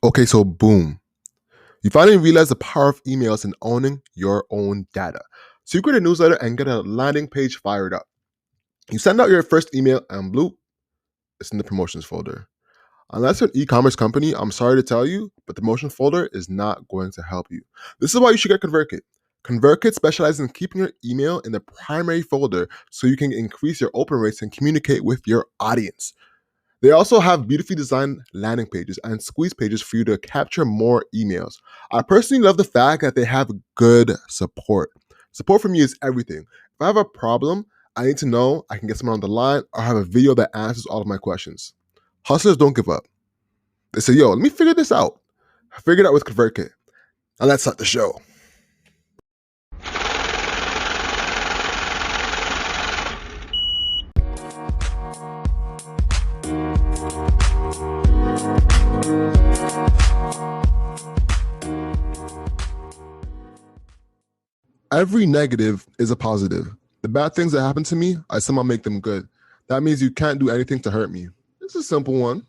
Okay, so boom. You finally realize the power of emails and owning your own data. So you create a newsletter and get a landing page fired up. You send out your first email and bloop, it's in the promotions folder. Unless you're an e-commerce company, I'm sorry to tell you, but the promotion folder is not going to help you. This is why you should get ConvertKit. ConvertKit specializes in keeping your email in the primary folder so you can increase your open rates and communicate with your audience. They also have beautifully designed landing pages and squeeze pages for you to capture more emails. I personally love the fact that they have good support. Support from you is everything. If I have a problem, I need to know I can get someone on the line or have a video that answers all of my questions. Hustlers don't give up. They say, yo, let me figure this out. I figured it out with ConvertKit. Now let's start the show. Every negative is a positive. The bad things that happen to me, I somehow make them good. That means you can't do anything to hurt me. It's a simple one.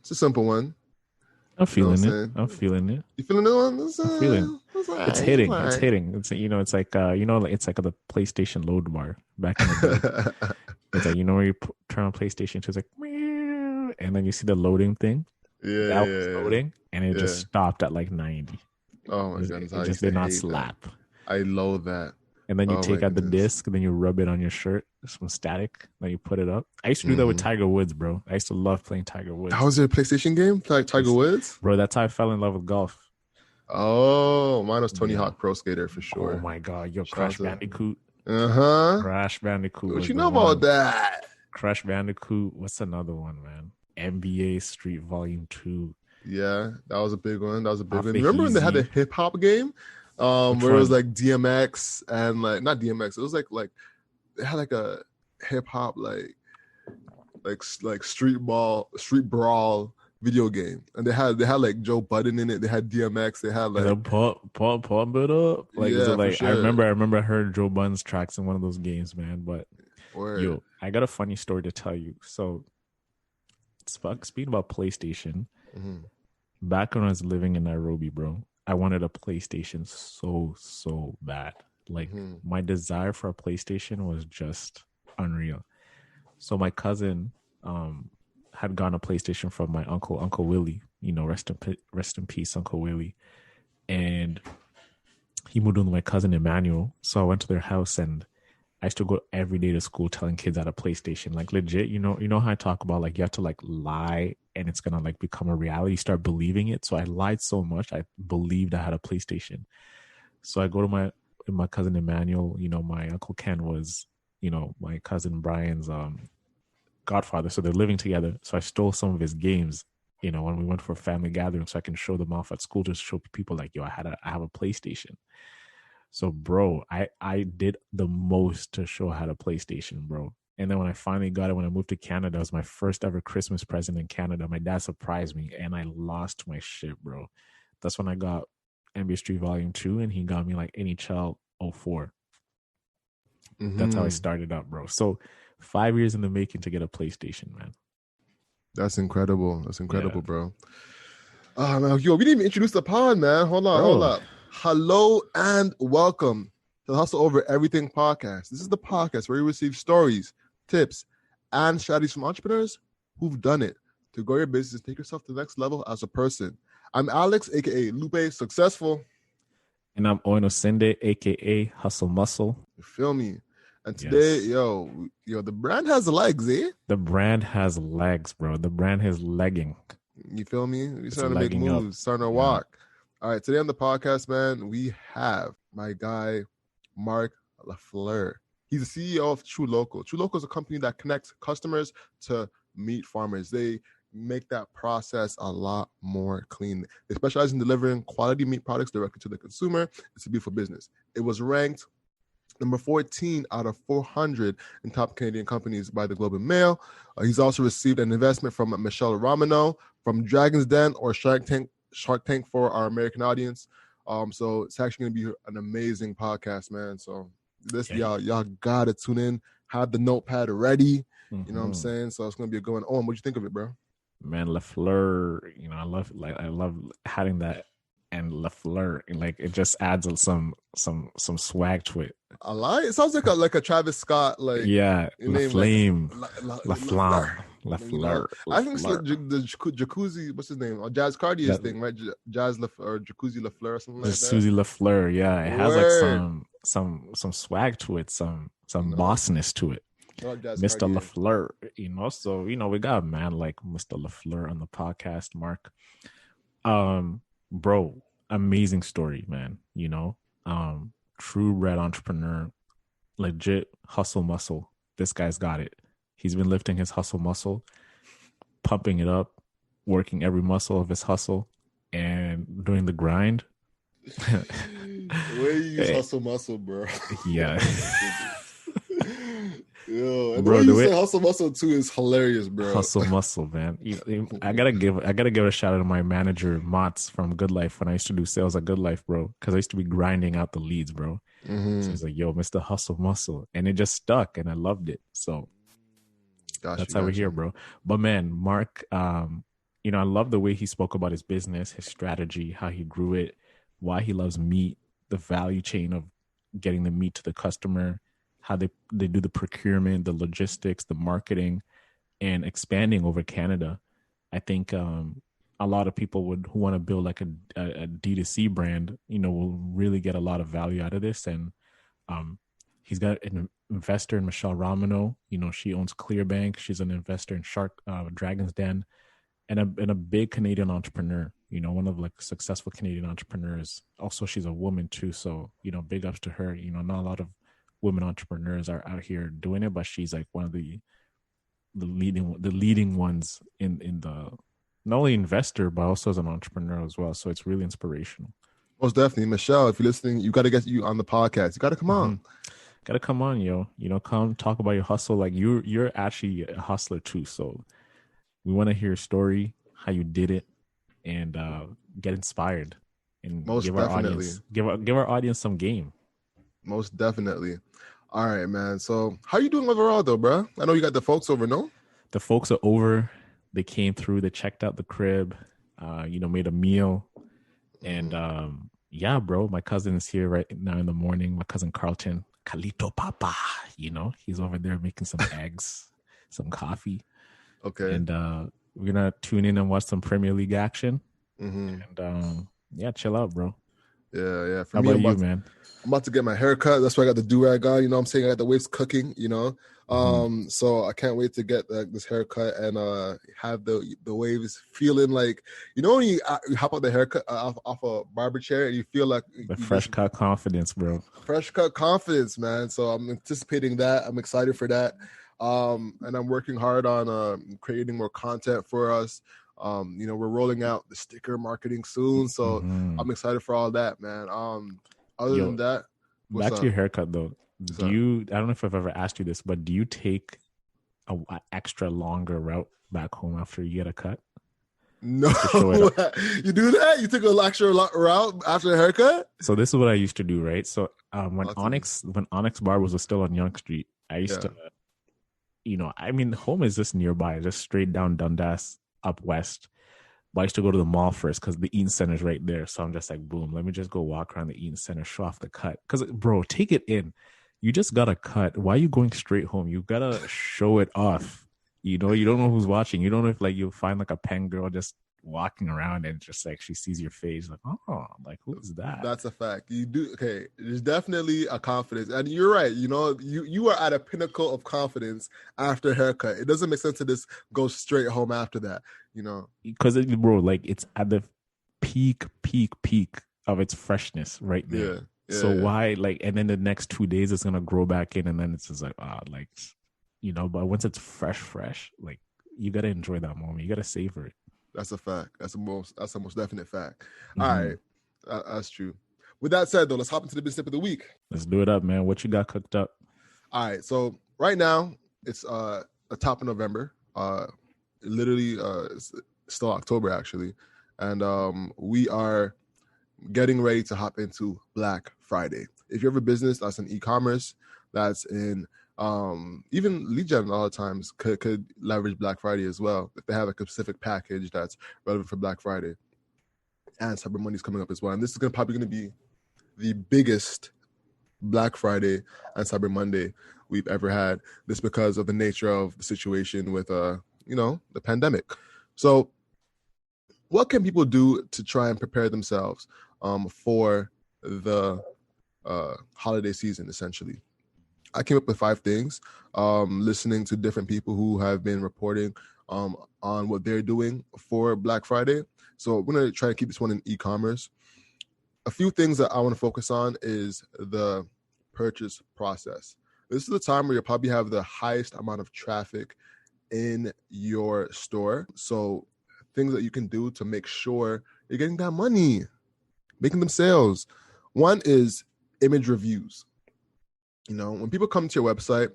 I'm feeling it. I'm feeling it. You feeling the one? I'm feeling. It's hitting. It's hitting. It's it's like it's like the PlayStation load bar back in the day. It's like where you turn on PlayStation 2, it's like, meow, and then you see the loading thing. Yeah, was loading, and it just stopped at like 90. Oh my goodness! It just did not slap. That. I loathe that. And then you take out the disc, and then you rub it on your shirt, some static, then you put it up. I used to do that with Tiger Woods, bro. I used to love playing Tiger Woods. That was your PlayStation game? Like Tiger Woods? Bro, that's how I fell in love with golf. Oh, mine was Tony Hawk Pro Skater for sure. Oh my God, yo, Crash Bandicoot. Crash Bandicoot. What you know about that? Crash Bandicoot. What's another one, man? NBA Street Volume 2. Yeah, that was a big one. Remember when they had the hip hop game? Where it was like DMX and like not DMX. It was like they had like a hip hop like street brawl video game, and they had like Joe Budden in it. They had DMX. They had like pump it up. Like, yeah, like sure. I remember I heard Joe Budden's tracks in one of those games, man. But yo, I got a funny story to tell you. So speaking about PlayStation, back when I was living in Nairobi, bro, I wanted a PlayStation so bad. Like my desire for a PlayStation was just unreal. So my cousin had gotten a PlayStation from my Uncle Willie. Rest in peace, Uncle Willie. And he moved in with my cousin Emmanuel. So I went to their house, and I used to go every day to school telling kids I had a PlayStation. Like legit, you know how I talk about like you have to like lie and it's gonna like become a reality. You start believing it. So I lied so much I believed I had a PlayStation. So I go to my cousin Emmanuel. My Uncle Ken was my cousin Brian's godfather. So they're living together. So I stole some of his games. When we went for a family gathering, so I can show them off at school to show people like, yo, I have a PlayStation. So, bro, I did the most to show I had a PlayStation, bro. And then when I finally got it, when I moved to Canada, it was my first ever Christmas present in Canada. My dad surprised me, and I lost my shit, bro. That's when I got NBA Street Volume 2, and he got me like NHL 04. That's how I started up, bro. So 5 years in the making to get a PlayStation, man. That's incredible. Bro. Oh, man, yo, we didn't even introduce the pod, man. Hold up. Hello and welcome to the Hustle Over Everything podcast. This is the podcast where you receive stories, tips, and strategies from entrepreneurs who've done it to grow your business and take yourself to the next level as a person. I'm Alex, aka Lupe Successful. And I'm Oino Sende, aka Hustle Muscle. You feel me? And today, yo, the brand has legs, eh? The brand has legs, bro. The brand has legging. You feel me? We're starting to make moves, starting to walk. All right, today on the podcast, man, we have my guy, Marc Lafleur. He's the CEO of Trulocal. Trulocal is a company that connects customers to meat farmers. They make that process a lot more clean. They specialize in delivering quality meat products directly to the consumer. It's a beautiful business. It was ranked number 14 out of 400 in top Canadian companies by the Globe and Mail. He's also received an investment from Michelle Romanow, from Dragon's Den or Shark Tank for our American audience. So it's actually going to be an amazing podcast, man. So y'all got to tune in. Have the notepad ready. You know what I'm saying? So it's going to be a good one. What'd you think of it, bro? Man, Lafleur, I love having that, and Lafleur, like it just adds some swag to it. I lie. It sounds like a Travis Scott Yeah, name, like Laflamme, Lafleur. I think it's the Jacuzzi. What's his name? Jazz Cardier's thing, right? Jazz or Jacuzzi Lafleur or something like that. Susie Lafleur, yeah, it has like some swag to it, some bossness to it. Mr. Lafleur, so we got a man like Mr. Lafleur on the podcast, Mark. Bro, amazing story, man. True red entrepreneur, legit hustle muscle. This guy's got it. He's been lifting his hustle muscle, pumping it up, working every muscle of his hustle, and doing the grind. Where you use hustle muscle, bro? Yeah. Yo, and bro, the way you say hustle muscle too is hilarious, bro. Hustle muscle, man. I gotta give a shout out to my manager Mats from Good Life when I used to do sales at Good Life, bro. Because I used to be grinding out the leads, bro. Mm-hmm. So he's like, "Yo, Mr. Hustle Muscle," and it just stuck, and I loved it. So that's how we're here, bro. But man, Mark, I love the way he spoke about his business, his strategy, how he grew it, why he loves meat, the value chain of getting the meat to the customer, how they do the procurement, the logistics, the marketing, and expanding over Canada. I think a lot of people who want to build like a D2C brand, will really get a lot of value out of this. And he's got an investor in Michelle Romanow. She owns Clearbank. She's an investor in Dragon's Den, and a big Canadian entrepreneur. One of like successful Canadian entrepreneurs. Also, she's a woman too, so big ups to her. Not a lot of women entrepreneurs are out here doing it, but she's like one of the leading ones in the, not only investor but also as an entrepreneur as well. So it's really inspirational. Most definitely. Michelle, if you're listening, you got to get you on the podcast. You got to come on. Got to come on, yo. Come talk about your hustle. Like you're actually a hustler too. So we want to hear your story, how you did it, and get inspired. And give our audience some game. Most definitely. All right, man. So how you doing overall though, bro? I know you got the folks over, no? The folks are over. They came through. They checked out the crib, made a meal. And yeah, bro, my cousin is here right now in the morning. My cousin Carlton, Calito Papa, he's over there making some eggs, some coffee. Okay. And we're going to tune in and watch some Premier League action. Mm-hmm. And yeah, chill out, bro. Yeah. How about you, man? I'm about to get my hair cut. That's why I got the do-rag on. You know what I'm saying? I got the waves cooking, So I can't wait to get this haircut and have the waves feeling like, when you hop out the haircut off a barber chair and you feel like the fresh cut confidence, bro. Fresh cut confidence, man. So I'm anticipating that. I'm excited for that. And I'm working hard on creating more content for us. We're rolling out the sticker marketing soon. So I'm excited for all that, man. Other than that, back to your haircut though. I don't know if I've ever asked you this, but do you take a extra longer route back home after you get a cut? No, you do that? You took an extra route after a haircut? So this is what I used to do, right? So when Onyx Barbers was still on Yonge Street, I used to, home is just nearby, just straight down Dundas up west. But I used to go to the mall first because the Eaton Center is right there. So I'm just like, boom, let me just go walk around the Eaton Center, show off the cut. Because, bro, take it in. You just got a cut. Why are you going straight home? You got to show it off. You don't know who's watching. You don't know if, like, you'll find, like, a pen girl just walking around and just, like, she sees your face. Like, oh, like, who is that? That's a fact. You do. Okay. There's definitely a confidence. And you're right. You are at a pinnacle of confidence after a haircut. It doesn't make sense to just go straight home after that. Because bro, like it's at the peak of its freshness right there. Yeah, so why and then the next 2 days it's gonna grow back in, and then it's just like but once it's fresh, like you gotta enjoy that moment. You gotta savor it. That's a fact. That's the most definite fact. All right, that's true. With that said, though, let's hop into the business tip of the week. Let's do it up, man. What you got cooked up? All right, so right now it's the top of November. Literally it's still October actually, and we are getting ready to hop into Black Friday. If you have a business that's in e-commerce, that's in Even lead gen a lot of times could leverage Black Friday as well if they have a specific package that's relevant for Black Friday. And Cyber Monday is coming up as well. And this is probably going to be the biggest Black Friday and Cyber Monday we've ever had. This because of the nature of the situation with, the pandemic. So what can people do to try and prepare themselves for the holiday season, essentially? I came up with 5 things, listening to different people who have been reporting on what they're doing for Black Friday. So we're going to try to keep this one in e-commerce. A few things that I want to focus on is the purchase process. This is the time where you'll probably have the highest amount of traffic in your store. So things that you can do to make sure you're getting that money, making them sales. One is image reviews. When people come to your website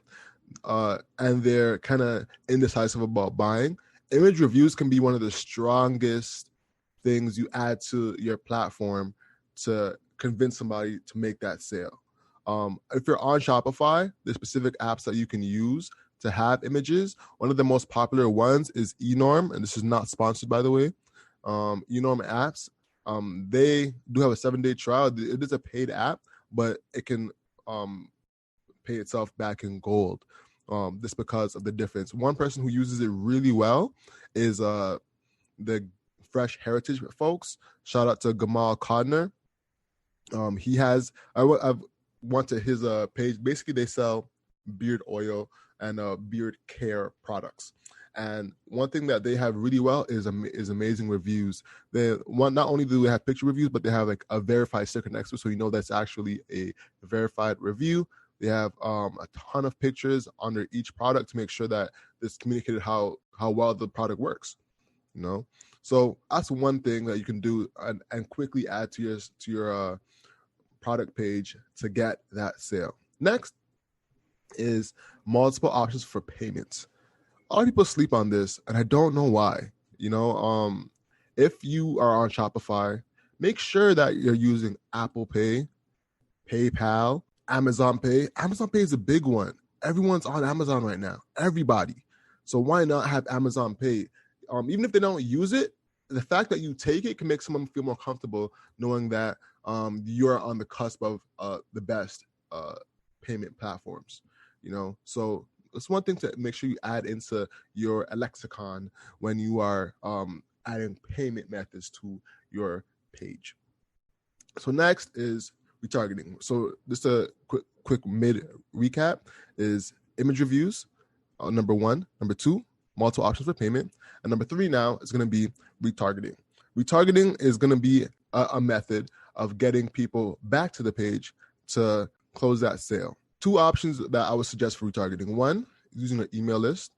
and they're kind of indecisive about buying, image reviews can be one of the strongest things you add to your platform to convince somebody to make that sale. If you're on Shopify, there's specific apps that you can use to have images. One of the most popular ones is eNorm, and this is not sponsored, by the way. eNorm apps, they do have a 7-day trial. It is a paid app, but it can pay itself back in gold. This because of the difference. One person who uses it really well is the Fresh Heritage folks. Shout out to Gamal Codner. He has, I've went to his page. Basically, they sell beard oil and beard care products. And one thing that they have really well is amazing reviews. Not only do they have picture reviews, but they have like a verified sticker next to it, so that's actually a verified review. They have a ton of pictures under each product to make sure that it's communicated how well the product works. So that's one thing that you can do and quickly add to your product page to get that sale. Next is multiple options for payments. A lot of people sleep on this, and I don't know why. If you are on Shopify, make sure that you're using Apple Pay, PayPal, Amazon Pay. Amazon Pay is a big one. Everyone's on Amazon right now. Everybody. So why not have Amazon Pay? Even if they don't use it, the fact that you take it can make someone feel more comfortable knowing that you're on the cusp of the best payment platforms. So it's one thing to make sure you add into your lexicon when you are adding payment methods to your page. So next is retargeting. So just a quick mid recap is image reviews, number 1. Number 2, multiple options for payment. And number 3 now is going to be retargeting. Retargeting is going to be a method of getting people back to the page to close that sale. 2 options that I would suggest for retargeting. 1, using an email list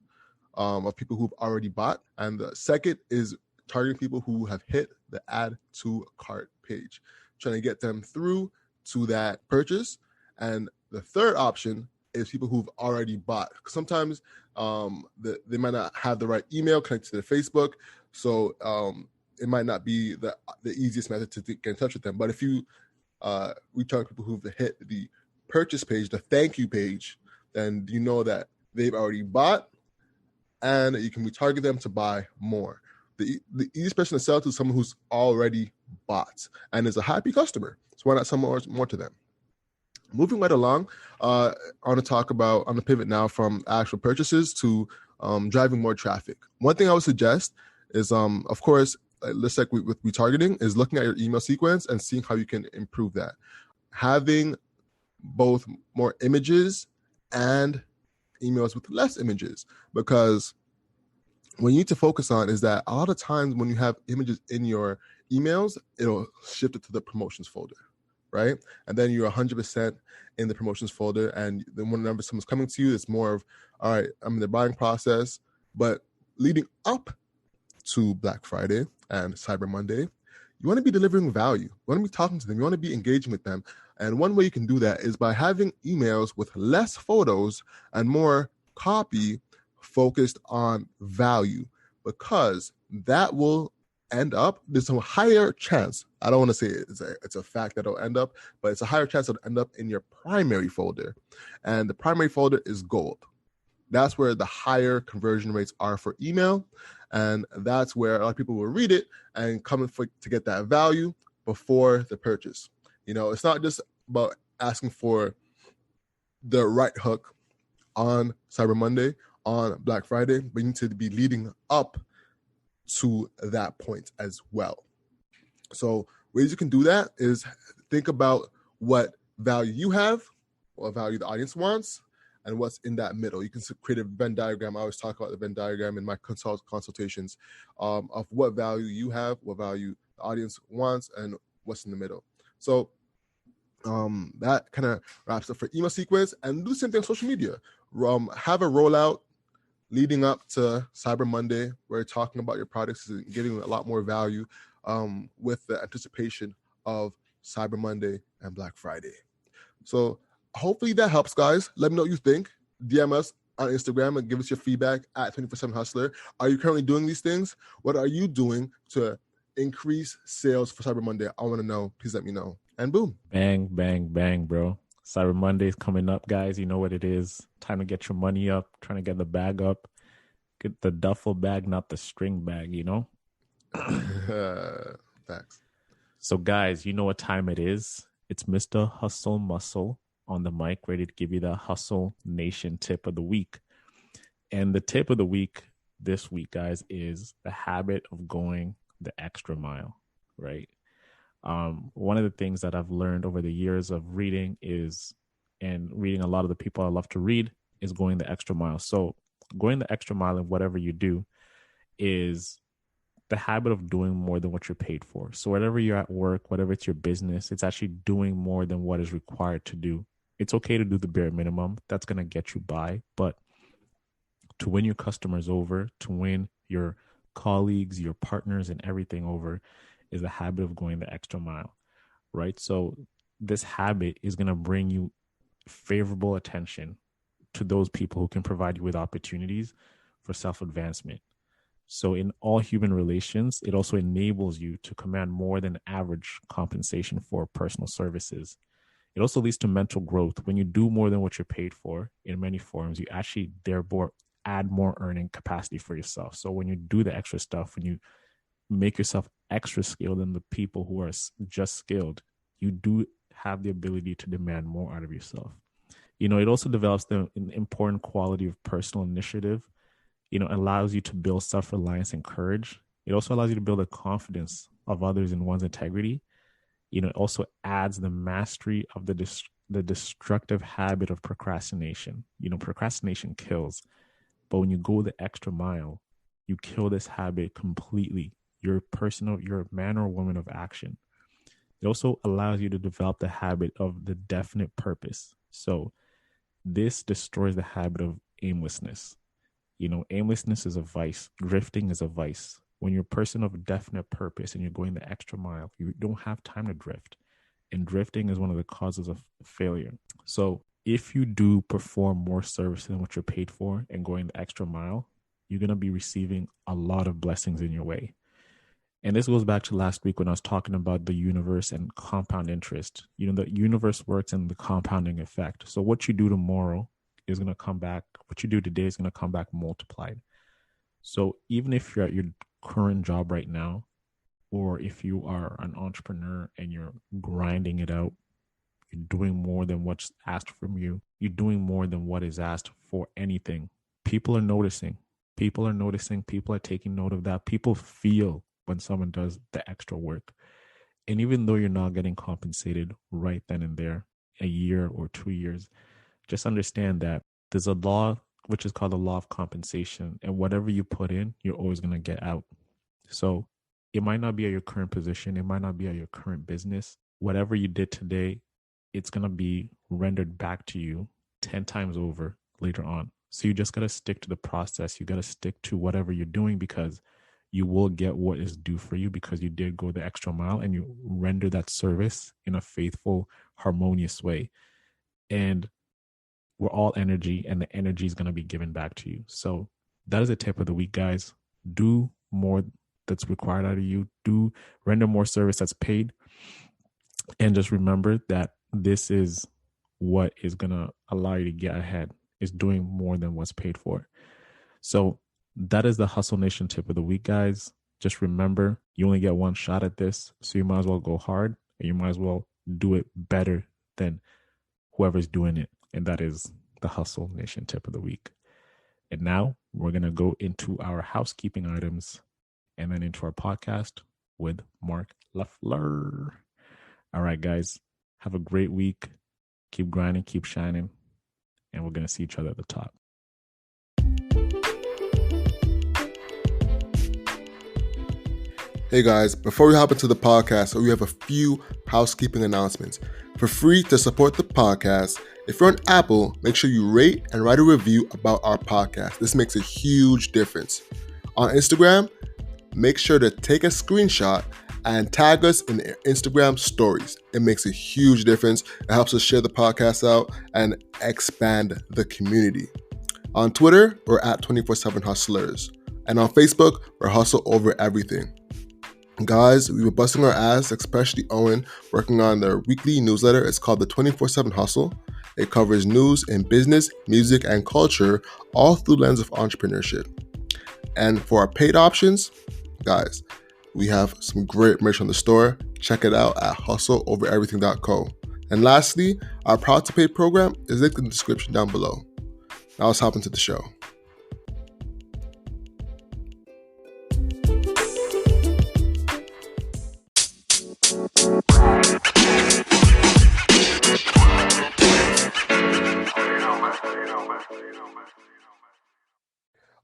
of people who've already bought. And the second is targeting people who have hit the add to cart page, trying to get them through to that purchase. And the third option is people who've already bought. Sometimes they might not have the right email connected to their Facebook, so it might not be the easiest method to get in touch with them. But if you retarget people who've hit the purchase page, the thank you page, then you know that they've already bought, and you can retarget them to buy more. The easiest person to sell to is someone who's already bought and is a happy customer. So why not sell more to them? Moving right along, I want to pivot now from actual purchases to driving more traffic. One thing I would suggest is, of course, let's like with retargeting, is looking at your email sequence and seeing how you can improve that. Having both more images and emails with less images, because what you need to focus on is that a lot of times when you have images in your emails, it'll shift it to the promotions folder, right? And then you're 100% in the promotions folder, and then whenever someone's coming to you, it's more of, all right, I'm in the buying process. But leading up to Black Friday and Cyber Monday, you want to be delivering value. You want to be talking to them. You want to be engaging with them. And one way you can do that is by having emails with less photos and more copy focused on value, because that will end up, there's a higher chance. I don't want to say it's a fact that it'll end up, but it's a higher chance it'll end up in your primary folder. And the primary folder is gold. That's where the higher conversion rates are for email. And that's where a lot of people will read it and come to get that value before the purchase. It's not just about asking for the right hook on Cyber Monday, on Black Friday, but you need to be leading up to that point as well. So ways you can do that is think about what value you have, what value the audience wants, and what's in that middle. You can create a Venn diagram. I always talk about the Venn diagram in my consultations of what value you have, what value the audience wants, and what's in the middle. So that kind of wraps up for email sequence. And do the same thing on social media. Have a rollout leading up to Cyber Monday where you're talking about your products and giving a lot more value with the anticipation of Cyber Monday and Black Friday. So hopefully that helps, guys. Let me know what you think. DM us on Instagram and give us your feedback at 24/7 Hustler. Are you currently doing these things? What are you doing to increase sales for Cyber Monday? I want to know. Please let me know. And boom. Bang, bang, bang, bro. Cyber Monday is coming up, guys. You know what it is. Time to get your money up, trying to get the bag up. Get the duffel bag, not the string bag, Facts. So, guys, you know what time it is. It's Mr. Hustle Muscle on the mic, ready to give you the Hustle Nation tip of the week. And the tip of the week this week, guys, is the habit of going the extra mile, right? One of the things that I've learned over the years of reading and reading a lot of the people I love to read, is going the extra mile. So going the extra mile in whatever you do is the habit of doing more than what you're paid for. So whatever you're at work, whatever it's your business, it's actually doing more than what is required to do. It's okay to do the bare minimum. That's going to get you by. But to win your customers over, to win your colleagues, your partners, and everything over is the habit of going the extra mile, right? So this habit is going to bring you favorable attention to those people who can provide you with opportunities for self-advancement. So in all human relations, it also enables you to command more than average compensation for personal services. It also leads to mental growth. When you do more than what you're paid for in many forms, you actually therefore add more earning capacity for yourself. So when you do the extra stuff, when you make yourself extra skilled than the people who are just skilled, you do have the ability to demand more out of yourself. It also develops the important quality of personal initiative. Allows you to build self-reliance and courage. It also allows you to build the confidence of others in one's integrity. It also adds the mastery of the destructive habit of procrastination. Procrastination kills, but when you go the extra mile, you kill this habit completely. You're a man or woman of action. It also allows you to develop the habit of the definite purpose. So this destroys the habit of aimlessness. Aimlessness is a vice. Drifting is a vice. When you're a person of definite purpose and you're going the extra mile, you don't have time to drift. And drifting is one of the causes of failure. So if you do perform more service than what you're paid for and going the extra mile, you're going to be receiving a lot of blessings in your way. And this goes back to last week when I was talking about the universe and compound interest. The universe works in the compounding effect. So what you do tomorrow is going to come back. What you do today is going to come back multiplied. So even if you're at your current job right now, or if you are an entrepreneur and you're grinding it out, you're doing more than what's asked from you. You're doing more than what is asked for anything. People are noticing. People are noticing. People are taking note of that. People feel when someone does the extra work. And even though you're not getting compensated right then and there, a year or 2 years, just understand that there's a law which is called the law of compensation. And whatever you put in, you're always going to get out. So it might not be at your current position. It might not be at your current business. Whatever you did today, it's going to be rendered back to you 10 times over later on. So you just got to stick to the process. You got to stick to whatever you're doing, because you will get what is due for you, because you did go the extra mile and you render that service in a faithful, harmonious way. And we're all energy, and the energy is going to be given back to you. So that is a tip of the week, guys. Do more that's required out of you. Do render more service that's paid. And just remember that this is what is going to allow you to get ahead, is doing more than what's paid for. So that is the Hustle Nation tip of the week, guys. Just remember, you only get one shot at this, so you might as well go hard, and you might as well do it better than whoever's doing it. And that is the Hustle Nation tip of the week. And now we're going to go into our housekeeping items and then into our podcast with Marc Lafleur. All right, guys, have a great week. Keep grinding, keep shining, and we're going to see each other at the top. Hey guys, before we hop into the podcast, we have a few housekeeping announcements. For free to support the podcast, if you're on Apple, make sure you rate and write a review about our podcast. This makes a huge difference. On Instagram, make sure to take a screenshot and tag us in Instagram stories. It makes a huge difference. It helps us share the podcast out and expand the community. On Twitter, we're at 24/7 Hustlers. And on Facebook, we're Hustle Over Everything. Guys, we were busting our ass, especially Owen, working on their weekly newsletter. It's called the 24/7 Hustle. It covers news in business, music, and culture, all through the lens of entrepreneurship. And for our paid options, guys, we have some great merch on the store. Check it out at hustleovereverything.co. And lastly, our Proud to Pay program is linked in the description down below. Now let's hop into the show.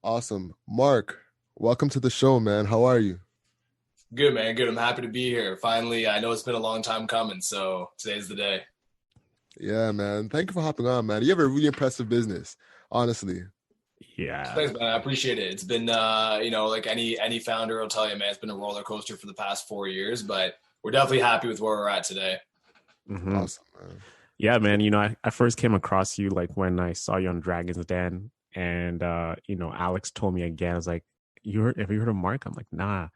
Awesome. Marc, welcome to the show, man. How are you? Good, man. Good. I'm happy to be here. Finally, I know it's been a long time coming, so today's the day. Yeah, man. Thank you for hopping on, man. You have a really impressive business, honestly. Yeah. Thanks, man. I appreciate it. It's been, like any founder will tell you, man, it's been a roller coaster for the past 4 years, but we're definitely happy with where we're at today. Mm-hmm. Awesome, man. Yeah, man. I first came across you like when I saw you on Dragon's Den, and Alex told me again. I was like, have you heard of Marc? I'm like, nah.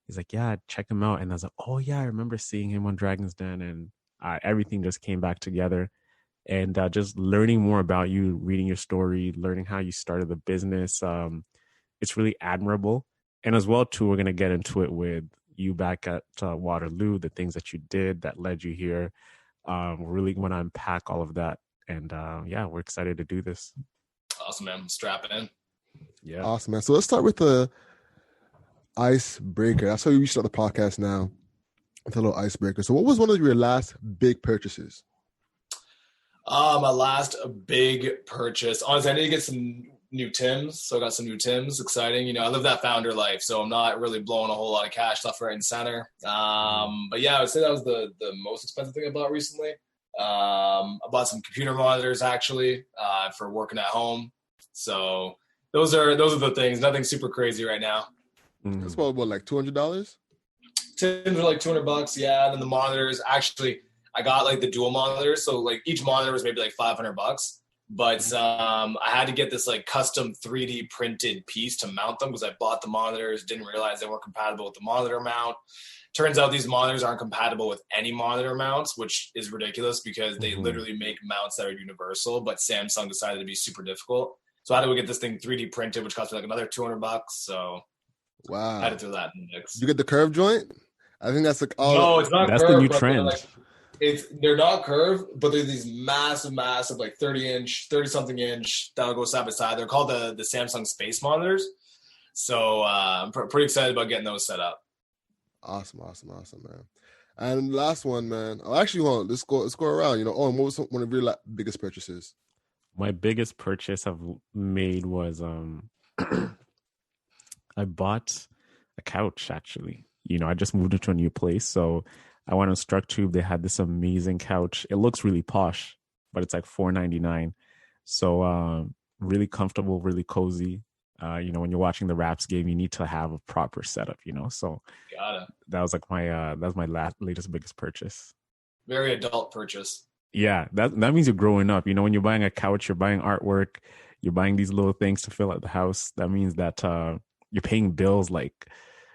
He's like, yeah, check him out. And I was like, oh yeah, I remember seeing him on Dragon's Den, and everything just came back together. And just learning more about you, reading your story, learning how you started the business, it's really admirable. And as well, too, we're going to get into it with you back at Waterloo, the things that you did that led you here. We're really going to unpack all of that. And yeah, we're excited to do this. Awesome, man. Strap in. Yeah. Awesome, man. So let's start with the icebreaker. That's how we start the podcast now. It's a little icebreaker. So what was one of your last big purchases? My last big purchase. Honestly, I need to get some new Tims. So I got some new Tims. Exciting. I live that founder life, so I'm not really blowing a whole lot of cash left, right, and center. But yeah, I would say that was the most expensive thing I bought recently. I bought some computer monitors actually for working at home. So those are the things. Nothing super crazy right now. That's about what, like $200? Tims are like $200. Yeah, and then the monitors actually. I got like the dual monitors, so like each monitor was maybe like $500. But I had to get this like custom 3D printed piece to mount them because I bought the monitors, didn't realize they weren't compatible with the monitor mount. Turns out these monitors aren't compatible with any monitor mounts, which is ridiculous because they literally make mounts that are universal. But Samsung decided to be super difficult, so I had to go get this thing 3D printed, which cost me like another $200. So wow, I had to throw that in the mix. You get the curved joint? I think that's like no, it's not. That's curved, the new trend. They're not curved, but they're these massive, like 30-something inch that'll go side by side. They're called the Samsung Space Monitors. So I'm pretty excited about getting those set up. Awesome, man. And last one, man. Oh, actually, let's go around. Owen, what was one of your biggest purchases? My biggest purchase I've made was I bought a couch. Actually, I just moved into a new place, so I went on StructTube. They had this amazing couch. It looks really posh, but it's like $4.99. So really comfortable, really cozy. When you're watching the Raps game, you need to have a proper setup. So that was like my latest biggest purchase. Very adult purchase. Yeah, that means you're growing up. When you're buying a couch, you're buying artwork, you're buying these little things to fill out the house. That means that you're paying bills like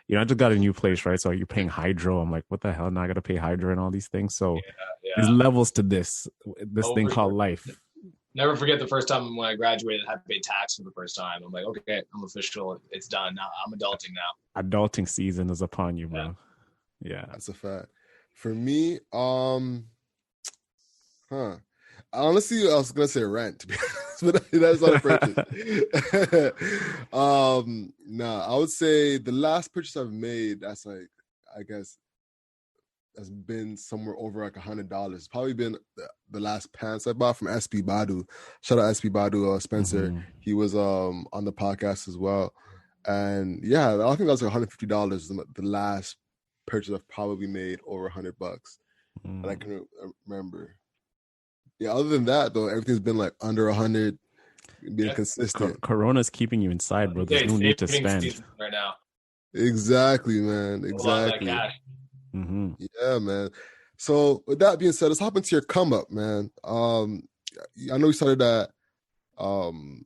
I just got a new place, right? So you're paying hydro. I'm like, what the hell? Now I got to pay hydro and all these things. So there's levels to this thing called life. Never forget the first time when I graduated, I had to pay tax for the first time. I'm like, okay, I'm official. It's done now. I'm adulting now. Adulting season is upon you, bro. Yeah. That's a fact. For me, honestly, I was gonna say rent, to be honest, but that's not a purchase. I would say the last purchase I've made that's like, I guess, has been somewhere over like $100. It's probably been the last pants I bought from SP Badu. Shout out SP Badu, Spencer. Mm-hmm. He was on the podcast as well, and yeah, I think that was like $150. The last purchase I've probably made over $100, and I can remember. Yeah, other than that, though, everything's been like under 100, being consistent. Corona's keeping you inside, bro. There's no need to spend right now. Exactly, man. Exactly. Mm-hmm. Yeah, man. So with that being said, let's hop into your come up, man. I know you started that in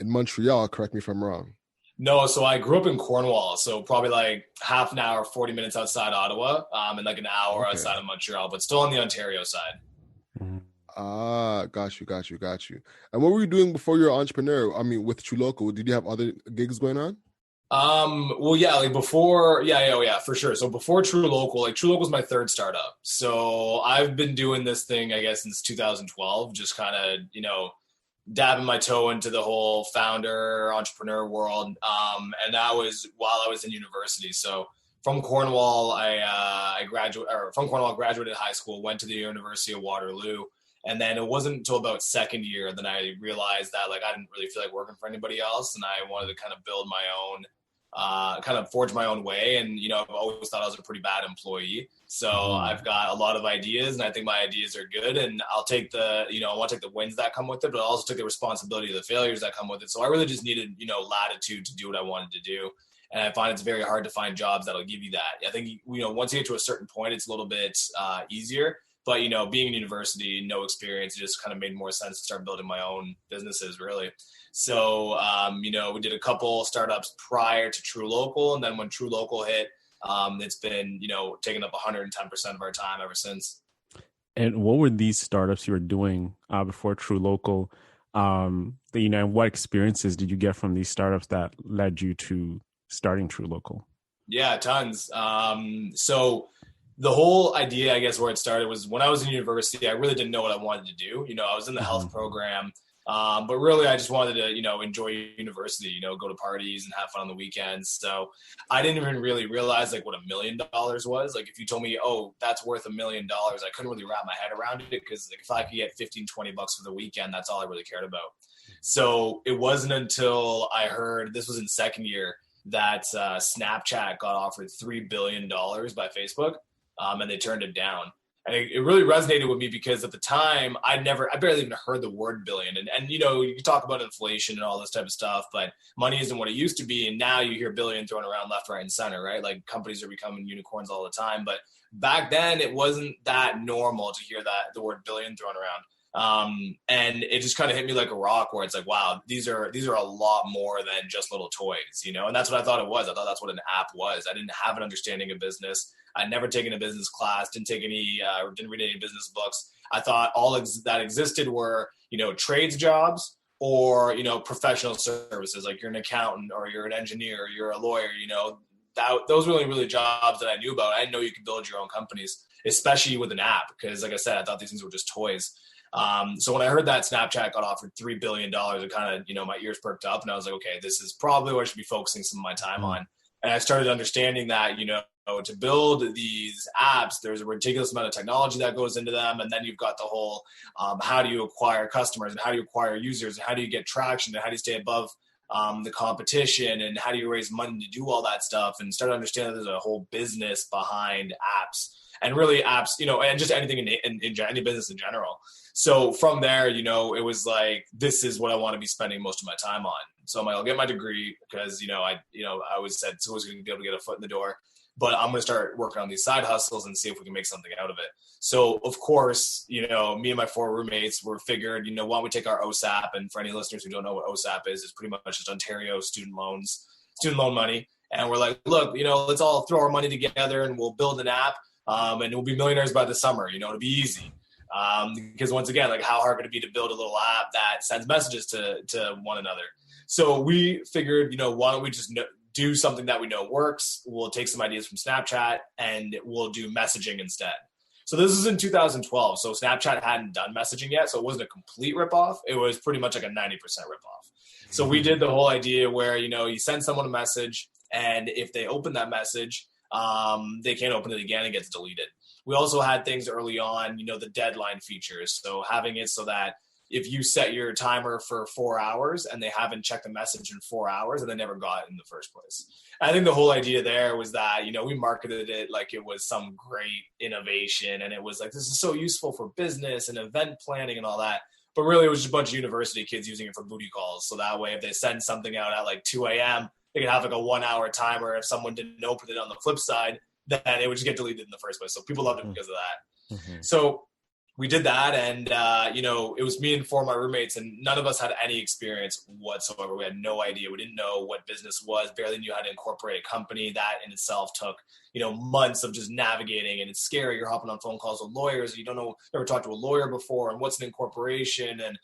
Montreal. Correct me if I'm wrong. No, so I grew up in Cornwall, so probably like half an hour, 40 minutes outside Ottawa, and like an hour outside of Montreal, but still on the Ontario side. Got you. And what were you doing before you were an entrepreneur? I mean, with Trulocal, did you have other gigs going on? Well, yeah, like before, yeah, for sure. So before Trulocal, like Trulocal was my third startup. So I've been doing this thing, I guess, since 2012, just kind of, dabbing my toe into the whole founder entrepreneur world. And that was while I was in university. So from Cornwall, graduated high school, went to the University of Waterloo. And then it wasn't until about second year that I realized that like I didn't really feel like working for anybody else, and I wanted to kind of build my own, kind of forge my own way. And I've always thought I was a pretty bad employee, so I've got a lot of ideas, and I think my ideas are good. And I'll take the, I want to take the wins that come with it, but I also took the responsibility of the failures that come with it. So I really just needed, latitude to do what I wanted to do. And I find it's very hard to find jobs that'll give you that. I think once you get to a certain point, it's a little bit easier. But, being in university, no experience, it just kind of made more sense to start building my own businesses, really. So, we did a couple startups prior to Trulocal. And then when Trulocal hit, it's been, taking up 110% of our time ever since. And what were these startups you were doing before Trulocal? And what experiences did you get from these startups that led you to starting Trulocal? Yeah, tons. So the whole idea, I guess, where it started was when I was in university, I really didn't know what I wanted to do. I was in the health program, but really I just wanted to, enjoy university, go to parties and have fun on the weekends. So I didn't even really realize like what $1 million was. Like if you told me, oh, that's worth $1 million, I couldn't really wrap my head around it, because like if I could get $15-20 for the weekend, that's all I really cared about. So it wasn't until I heard, this was in second year, that Snapchat got offered $3 billion by Facebook. And they turned it down. And it really resonated with me because at the time I barely even heard the word billion. And you can talk about inflation and all this type of stuff, but money isn't what it used to be. And now you hear billion thrown around left, right, and center, right? Like companies are becoming unicorns all the time. But back then it wasn't that normal to hear the word billion thrown around. And it just kind of hit me like a rock, where it's like, wow, these are a lot more than just little toys, and that's what I thought it was. I thought that's what an app was. I didn't have an understanding of business. I'd never taken a business class, didn't read any business books. I thought all that existed were, trades jobs or, professional services, like you're an accountant or you're an engineer or you're a lawyer, those were really jobs that I knew about. I didn't know you could build your own companies, especially with an app, because like I said, I thought these things were just toys. So when I heard that Snapchat got offered $3 billion, it kind of, my ears perked up, and I was like, okay, this is probably what I should be focusing some of my time on. And I started understanding that, to build these apps, there's a ridiculous amount of technology that goes into them. And then you've got the whole, how do you acquire customers, and how do you acquire users, and how do you get traction, and how do you stay above the competition, and how do you raise money to do all that stuff, and start to understand that there's a whole business behind apps, and really apps, and just anything in any business in general. So from there, it was like, this is what I want to be spending most of my time on. So I'm like, I'll get my degree because, I always said it's always going to be able to get a foot in the door, but I'm going to start working on these side hustles and see if we can make something out of it. So of course, me and my 4 roommates were figured, why don't we take our OSAP? And for any listeners who don't know what OSAP is pretty much just Ontario student loan money. And we're like, look, let's all throw our money together and we'll build an app, and we'll be millionaires by the summer. It'll be easy. Because once again, like, how hard could it be to build a little app that sends messages to one another? So we figured, why don't we just do something that we know works? We'll take some ideas from Snapchat and we'll do messaging instead. So this is in 2012. So Snapchat hadn't done messaging yet. So it wasn't a complete ripoff. It was pretty much like a 90% ripoff. So we did the whole idea where, you send someone a message, and if they open that message, they can't open it again. It gets deleted. We also had things early on, the deadline features. So having it so that if you set your timer for 4 hours and they haven't checked the message in 4 hours, and they never got it in the first place. I think the whole idea there was that, we marketed it like it was some great innovation, and it was like, this is so useful for business and event planning and all that. But really, it was just a bunch of university kids using it for booty calls. So that way, if they send something out at like 2 a.m., they could have like a 1 hour timer. If someone didn't open it on the flip side, then it would just get deleted in the first place. So people loved it because of that. Mm-hmm. So we did that, and it was me and 4 of my roommates, and none of us had any experience whatsoever. We had no idea. We didn't know what business was, barely knew how to incorporate a company. That in itself took months of just navigating, and it's scary. You're hopping on phone calls with lawyers, and you don't know, never talked to a lawyer before, and what's an incorporation, and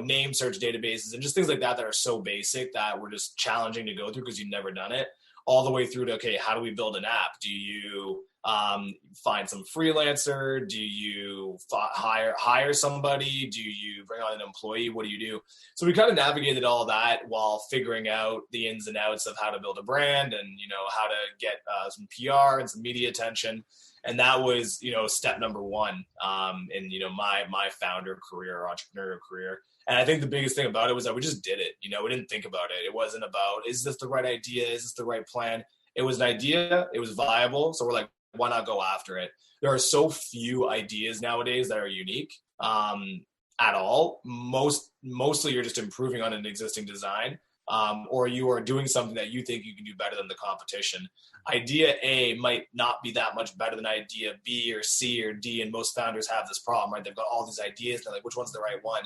name search databases, and just things like that are so basic that were just challenging to go through because you've never done it. All the way through to, okay, how do we build an app? Do you find some freelancer? Do you hire somebody? Do you bring on an employee? What do you do? So we kind of navigated all that while figuring out the ins and outs of how to build a brand, and how to get some PR and some media attention. And that was step number one in my founder career or entrepreneurial career. And I think the biggest thing about it was that we just did it. We didn't think about it. It wasn't about, is this the right idea? Is this the right plan? It was an idea. It was viable. So we're like, why not go after it? There are so few ideas nowadays that are unique at all. Mostly you're just improving on an existing design, or you are doing something that you think you can do better than the competition. Idea A might not be that much better than idea B or C or D. And most founders have this problem, right? They've got all these ideas. And they're like, which one's the right one?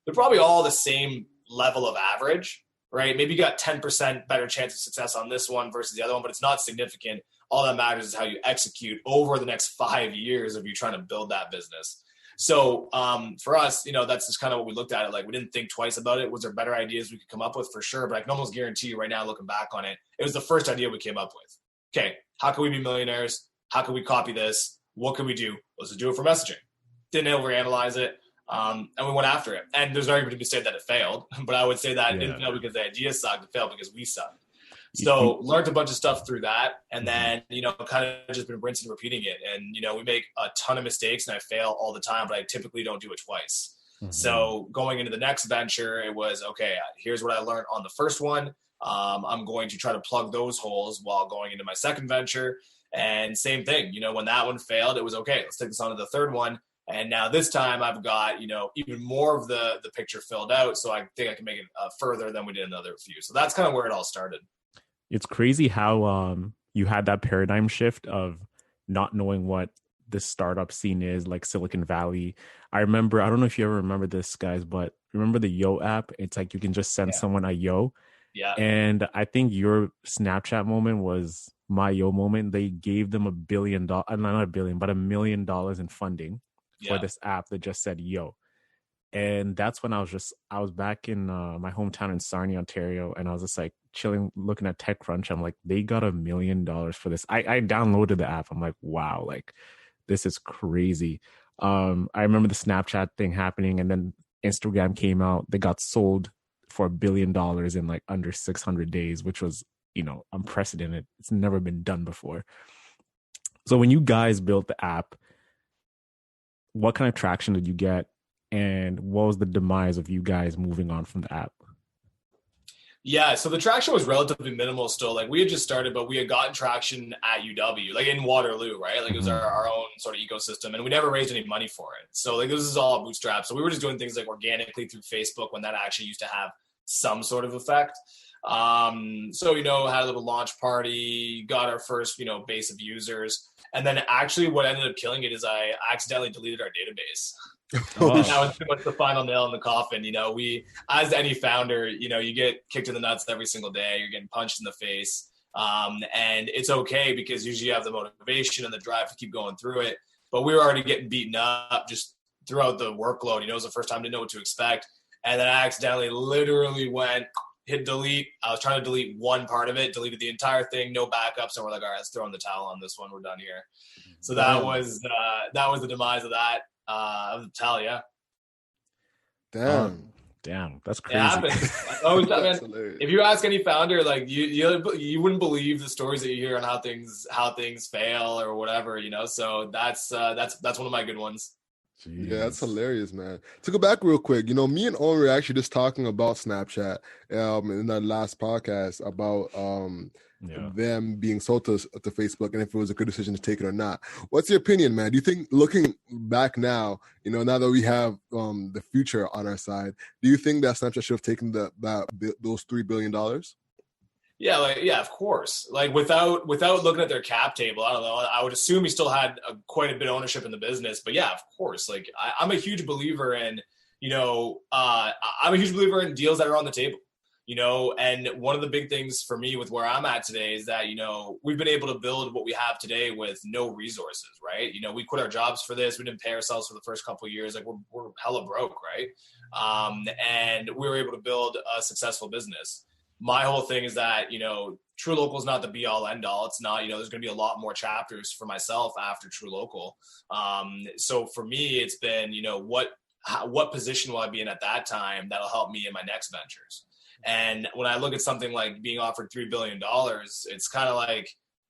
They're probably all the same level of average, right? Maybe you got 10% better chance of success on this one versus the other one, but it's not significant. All that matters is how you execute over the next 5 years of you trying to build that business. So for us, that's just kind of what we looked at it. Like, we didn't think twice about it. Was there better ideas we could come up with? For sure. But I can almost guarantee you right now, looking back on it, it was the first idea we came up with. Okay, how can we be millionaires? How can we copy this? What can we do? Let's just do it for messaging. Didn't overanalyze it. And we went after it. And there's no argument to be said that it failed. But I would say that it didn't fail because the idea sucked. It failed because we sucked. So learned a bunch of stuff through that. And then, kind of just been rinsing and repeating it. And, we make a ton of mistakes and I fail all the time, but I typically don't do it twice. Mm-hmm. So going into the next venture, it was, okay, here's what I learned on the first one. I'm going to try to plug those holes while going into my second venture. And same thing, when that one failed, it was okay, let's take this on to the third one. And now this time I've got, even more of the picture filled out. So I think I can make it further than we did in another few. So that's kind of where it all started. It's crazy how you had that paradigm shift of not knowing what the startup scene is, like Silicon Valley. I remember, I don't know if you ever remember this, guys, but remember the Yo app? It's like you can just send someone a Yo. Yeah. And I think your Snapchat moment was my Yo moment. They gave them $1 billion, not $1 billion, but $1 million in funding for this app that just said Yo. And that's when I was back in my hometown in Sarnia, Ontario. And I was just like chilling, looking at TechCrunch. I'm like, they got $1 million for this. I downloaded the app. I'm like, wow, like this is crazy. I remember the Snapchat thing happening, and then Instagram came out. They got sold for $1 billion in like under 600 days, which was, unprecedented. It's never been done before. So when you guys built the app, what kind of traction did you get? And what was the demise of you guys moving on from the app? Yeah, so the traction was relatively minimal still. Like, we had just started, but we had gotten traction at UW, like in Waterloo, right? Like, it was our own sort of ecosystem, and we never raised any money for it. So like, this is all bootstrapped. So we were just doing things like organically through Facebook when that actually used to have some sort of effect. So, had a little launch party, got our first, base of users. And then actually what ended up killing it is I accidentally deleted our database. Oh. That was pretty much the final nail in the coffin. We, as any founder, you get kicked in the nuts every single day. You're getting punched in the face. And it's okay because usually you have the motivation and the drive to keep going through it. But we were already getting beaten up just throughout the workload. It was the first time to know what to expect. And then I accidentally literally hit delete. I was trying to delete one part of it, deleted the entire thing, no backups. And we're like, all right, let's throw in the towel on this one. We're done here. So that was the demise of that, of the towel. Yeah. Damn, that's crazy. It happens. Man, if you ask any founder, like you wouldn't believe the stories that you hear on how things fail or whatever, So that's one of my good ones. Jeez. Yeah, that's hilarious, man. To go back real quick, me and Owen were actually just talking about Snapchat in that last podcast about them being sold to Facebook and if it was a good decision to take it or not. What's your opinion, man? Do you think, looking back now, now that we have the future on our side, do you think that Snapchat should have taken those $3 billion? Yeah, of course. Like without looking at their cap table, I don't know. I would assume he still had quite a bit of ownership in the business. But yeah, of course. Like I'm a huge believer in, I'm a huge believer in deals that are on the table. And one of the big things for me with where I'm at today is that, we've been able to build what we have today with no resources, right? We quit our jobs for this. We didn't pay ourselves for the first couple of years. Like we're hella broke, right? And we were able to build a successful business. My whole thing is that, Trulocal is not the be all end all. It's not, there's going to be a lot more chapters for myself after Trulocal. So for me, it's been, what position will I be in at that time that'll help me in my next ventures? And when I look at something like being offered $3 billion, it's kind of like,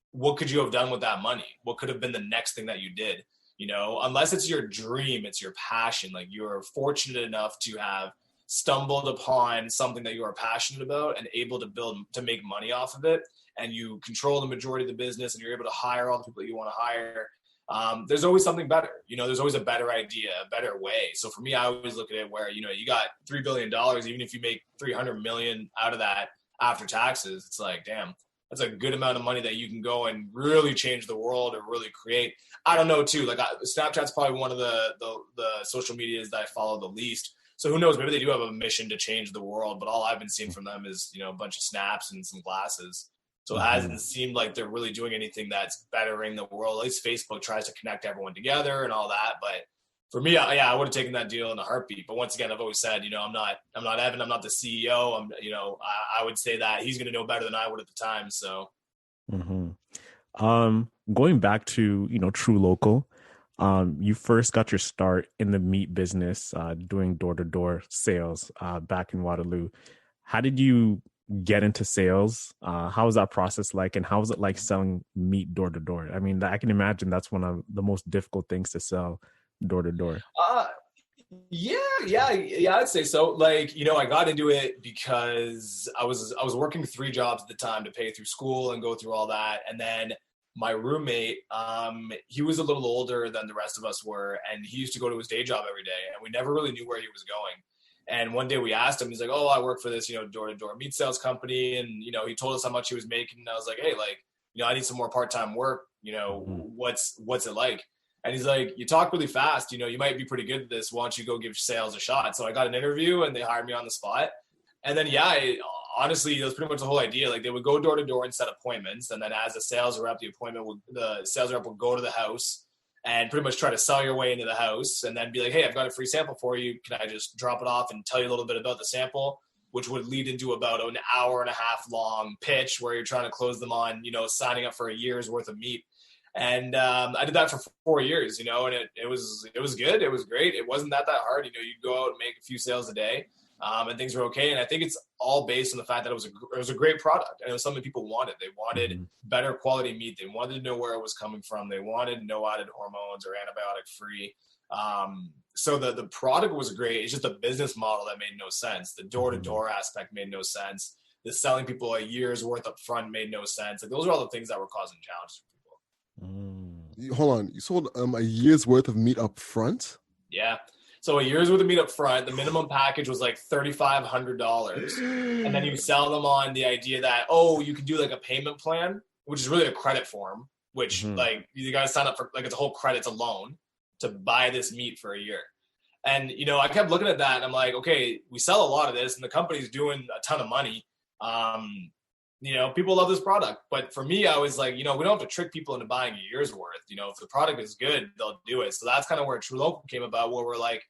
what could you have done with that money? What could have been the next thing that you did? Unless it's your dream, it's your passion. Like you're fortunate enough to have stumbled upon something that you are passionate about and able to make money off of it, and you control the majority of the business and you're able to hire all the people that you want to hire. There's always something better, there's always a better idea, a better way. So for me, I always look at it where, you got $3 billion, even if you make 300 million out of that after taxes, it's like, damn, that's a good amount of money that you can go and really change the world or really create. I don't know too, like Snapchat's probably one of the social medias that I follow the least. So who knows, maybe they do have a mission to change the world, but all I've been seeing from them is, a bunch of snaps and some glasses. So it hasn't seemed like they're really doing anything that's bettering the world. At least Facebook tries to connect everyone together and all that. But for me, I would have taken that deal in a heartbeat. But once again, I've always said, I'm not Evan. I'm not the CEO. I would say that he's going to know better than I would at the time. So, going back to, Trulocal, you first got your start in the meat business, doing door-to-door sales, back in Waterloo. How did you get into sales? How was that process like, and how was it like selling meat door to door? I mean, I can imagine that's one of the most difficult things to sell door to door. Yeah, I'd say so. Like, I got into it because I was working 3 jobs at the time to pay through school and go through all that. And then my roommate, he was a little older than the rest of us were, and he used to go to his day job every day, and we never really knew where he was going. And one day we asked him, he's like, oh, I work for this, door-to-door meat sales company. And, he told us how much he was making. And I was like, hey, I need some more part-time work. What's it like? And he's like, you talk really fast. You might be pretty good at this. Why don't you go give sales a shot? So I got an interview and they hired me on the spot. And then, honestly, that was pretty much the whole idea. Like they would go door to door and set appointments. And then as a sales rep, the sales rep would go to the house and pretty much try to sell your way into the house and then be like, hey, I've got a free sample for you. Can I just drop it off and tell you a little bit about the sample, which would lead into about an hour and a half long pitch where you're trying to close them on, signing up for a year's worth of meat. And I did that for 4 years, and it was good. It was great. It wasn't that hard. You'd go out and make a few sales a day, and things were okay. And I think it's all based on the fact that it was a great product, and it was something people wanted. They wanted better quality meat. They wanted to know where it was coming from. They wanted no added hormones or antibiotic free. So the product was great. It's just the business model that made no sense. The door-to-door aspect made no sense. The selling people a year's worth up front made no sense. Like those are all the things that were causing challenges for people. Hold on. You sold a year's worth of meat up front? Yeah. So a year's worth of meat up front. The minimum package was like $3,500. And then you sell them on the idea that, you can do like a payment plan, which is really a credit form, which like you got to sign up for, like it's a whole credits alone to buy this meat for a year. And, I kept looking at that and I'm like, okay, we sell a lot of this and the company's doing a ton of money. people love this product. But for me, I was like, we don't have to trick people into buying a year's worth. If the product is good, they'll do it. So that's kind of where Trulocal came about, where we're like,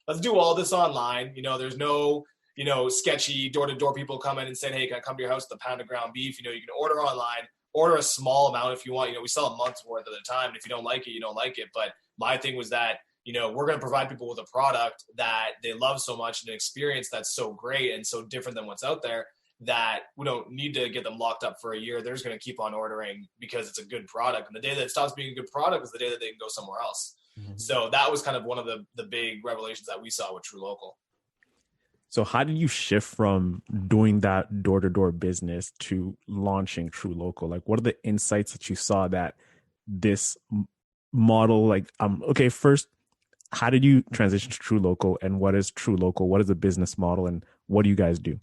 let's do all this online. There's no, sketchy door-to-door people coming and saying, hey, can I come to your house with a pound of ground beef? You can order online, order a small amount if you want. We sell a month's worth at a time. And if you don't like it, you don't like it. But my thing was that, we're going to provide people with a product that they love so much and an experience that's so great and so different than what's out there, that we don't need to get them locked up for a year. They're just going to keep on ordering because it's a good product. And the day that it stops being a good product is the day that they can go somewhere else. Mm-hmm. So that was kind of one of the big revelations that we saw with Trulocal. So how did you shift from doing that door-to-door business to launching Trulocal? Like, what are the insights that you saw that this model, okay, first, how did you transition to Trulocal, and what is Trulocal? What is the business model, and what do you guys do?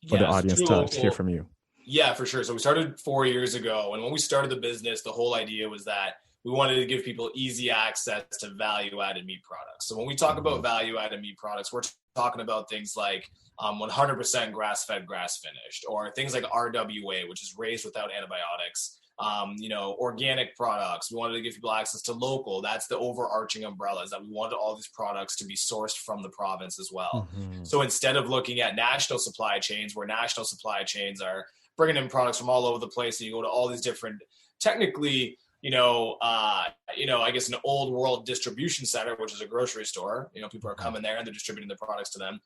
For the audience to hear from you. Yeah, for sure. So we started 4 years ago. And when we started the business, the whole idea was that we wanted to give people easy access to value-added meat products. So when we talk about value-added meat products, we're talking about things like 100% grass-fed, grass-finished, or things like RWA, which is raised without antibiotics. Organic products. We wanted to give people access to local. That's the overarching umbrella, is that we wanted all these products to be sourced from the province as well. Mm-hmm. So instead of looking at national supply chains, where national supply chains are bringing in products from all over the place, and you go to all these different, technically, I guess an old world distribution center, which is a grocery store. People are coming there and they're distributing the products to them.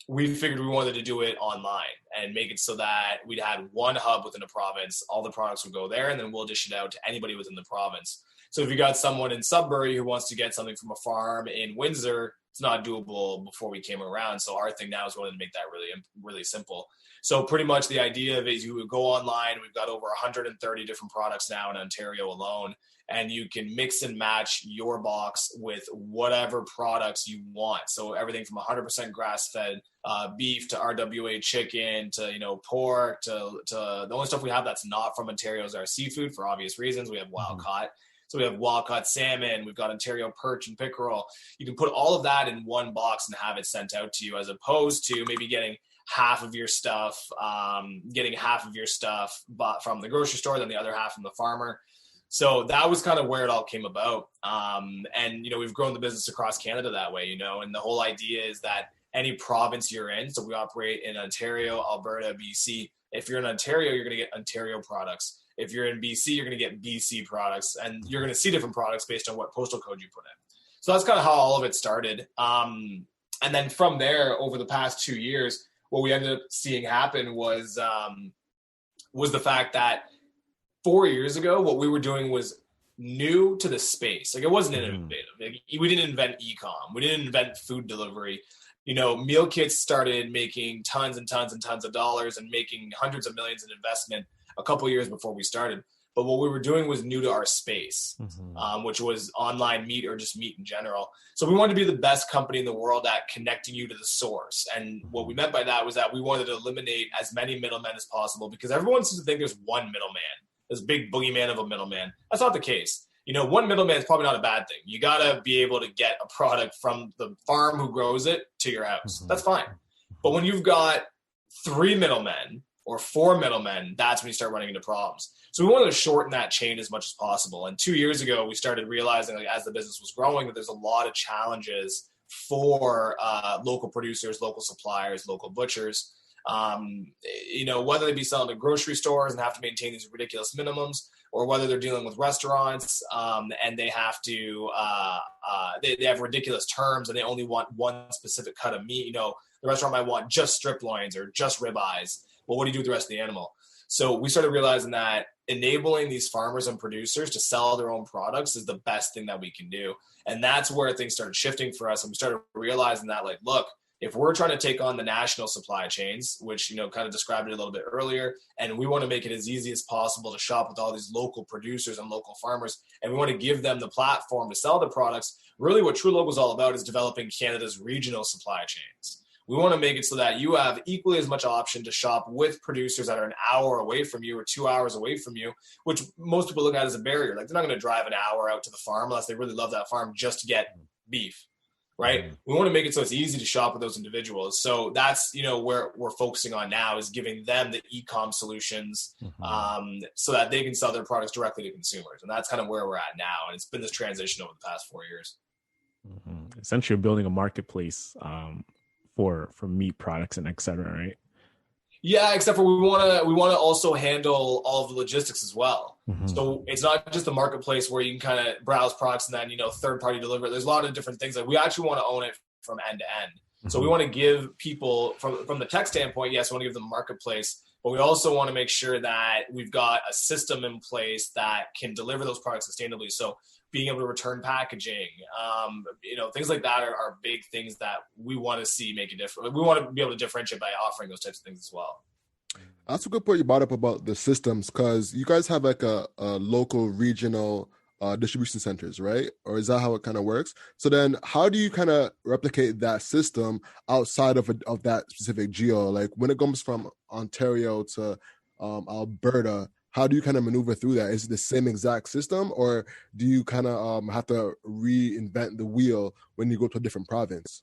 We figured we wanted to do it online and make it so that we'd had one hub within a province. All the products would go there, and then we'll dish it out to anybody within the province. So if you got someone in Sudbury who wants to get something from a farm in Windsor, it's not doable before we came around. So our thing now is we wanted to make that really, really simple. So pretty much the idea of it is you would go online. We've got over 130 different products now in Ontario alone. And you can mix and match your box with whatever products you want. So everything from 100% grass-fed beef to RWA chicken to, pork to the only stuff we have that's not from Ontario is our seafood, for obvious reasons. We have wild caught. So we have wild caught salmon. We've got Ontario perch and pickerel. You can put all of that in one box and have it sent out to you, as opposed to maybe getting half of your stuff bought from the grocery store, then the other half from the farmer. So that was kind of where it all came about. We've grown the business across Canada that way, and the whole idea is that any province you're in, so we operate in Ontario, Alberta, BC. If you're in Ontario, you're going to get Ontario products. If you're in BC, you're going to get BC products, and you're going to see different products based on what postal code you put in. So that's kind of how all of it started. And then from there, over the past 2 years, what we ended up seeing happen was the fact that 4 years ago, what we were doing was new to the space. Like, it wasn't innovative. Like, we didn't invent e-com. We didn't invent food delivery. Meal kits started making tons and tons and tons of dollars and making hundreds of millions in investment a couple years before we started. But what we were doing was new to our space, which was online meat or just meat in general. So we wanted to be the best company in the world at connecting you to the source. And what we meant by that was that we wanted to eliminate as many middlemen as possible, because everyone seems to think there's one middleman, this big boogeyman of a middleman. That's not the case. One middleman is probably not a bad thing. You got to be able to get a product from the farm who grows it to your house. That's fine. But when you've got 3 middlemen or 4 middlemen, that's when you start running into problems. So we wanted to shorten that chain as much as possible. And 2 years ago, we started realizing, as the business was growing, that there's a lot of challenges for local producers, local suppliers, local butchers. Whether they be selling to grocery stores and have to maintain these ridiculous minimums, or whether they're dealing with restaurants and they have to they have ridiculous terms and they only want one specific cut of meat. The restaurant might want just strip loins or just ribeyes. Well, what do you do with the rest of the animal? So we started realizing that enabling these farmers and producers to sell their own products is the best thing that we can do. And that's where things started shifting for us. And we started realizing that, look, if we're trying to take on the national supply chains, which, kind of described it a little bit earlier, and we want to make it as easy as possible to shop with all these local producers and local farmers, and we want to give them the platform to sell their products, really what Trulocal is all about is developing Canada's regional supply chains. We want to make it so that you have equally as much option to shop with producers that are an hour away from you or 2 hours away from you, which most people look at as a barrier. Like, they're not going to drive an hour out to the farm unless they really love that farm just to get beef. right? We want to make it so it's easy to shop with those individuals. So that's, where we're focusing on now, is giving them the e-com solutions so that they can sell their products directly to consumers. And that's kind of where we're at now. And it's been this transition over the past 4 years. Essentially, you're building a marketplace for meat products and et cetera, right? Yeah, except for we want to also handle all of the logistics as well. So it's not just the marketplace where you can kind of browse products and then, third party deliver. There's a lot of different things. Like, we actually want to own it from end to end. So we want to give people from the tech standpoint, yes, we want to give them a marketplace, but we also want to make sure that we've got a system in place that can deliver those products sustainably. So being able to return packaging, things like that are big things that we want to see make a difference. We want to be able to differentiate by offering those types of things as well. That's a good point you brought up about the systems, because you guys have like a local, regional distribution centers, right? Or is that how it kind of works? So then how do you kind of replicate that system outside of that specific geo? Like, when it comes from Ontario to Alberta, how do you kind of maneuver through that? Is it the same exact system, or do you kind of have to reinvent the wheel when you go to a different province?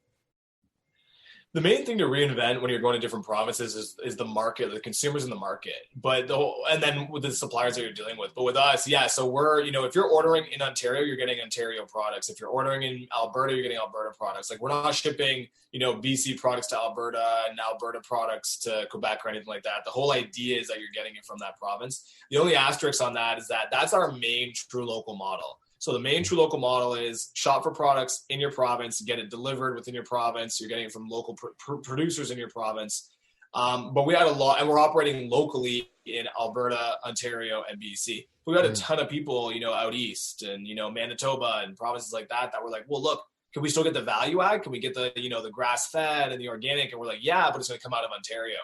The main thing to reinvent when you're going to different provinces is the market, the consumers in the market, and then with the suppliers that you're dealing with. But with us, yeah, so we're, if you're ordering in Ontario, you're getting Ontario products. If you're ordering in Alberta, you're getting Alberta products. Like, we're not shipping, BC products to Alberta and Alberta products to Quebec or anything like that. The whole idea is that you're getting it from that province. The only asterisk on that is that that's our main Trulocal model. So the main Trulocal model is shop for products in your province, get it delivered within your province. You're getting it from local producers in your province. But we had a lot, and we're operating locally in Alberta, Ontario, and BC. We got a ton of people, out east and, Manitoba and provinces like that were like, well, look, can we still get the value add? Can we get the, the grass fed and the organic? And we're like, yeah, but it's going to come out of Ontario.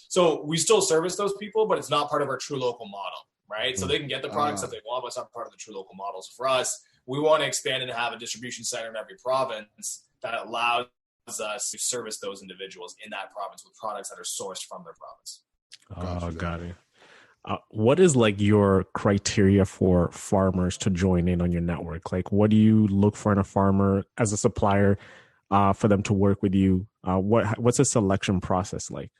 So we still service those people, but it's not part of our Trulocal model. Right. So they can get the products that they want, but it's not part of the Trulocal model. So for us, we want to expand and have a distribution center in every province that allows us to service those individuals in that province with products that are sourced from their province. Got it. What is like your criteria for farmers to join in on your network? Like, what do you look for in a farmer as a supplier for them to work with you? What's a selection process like?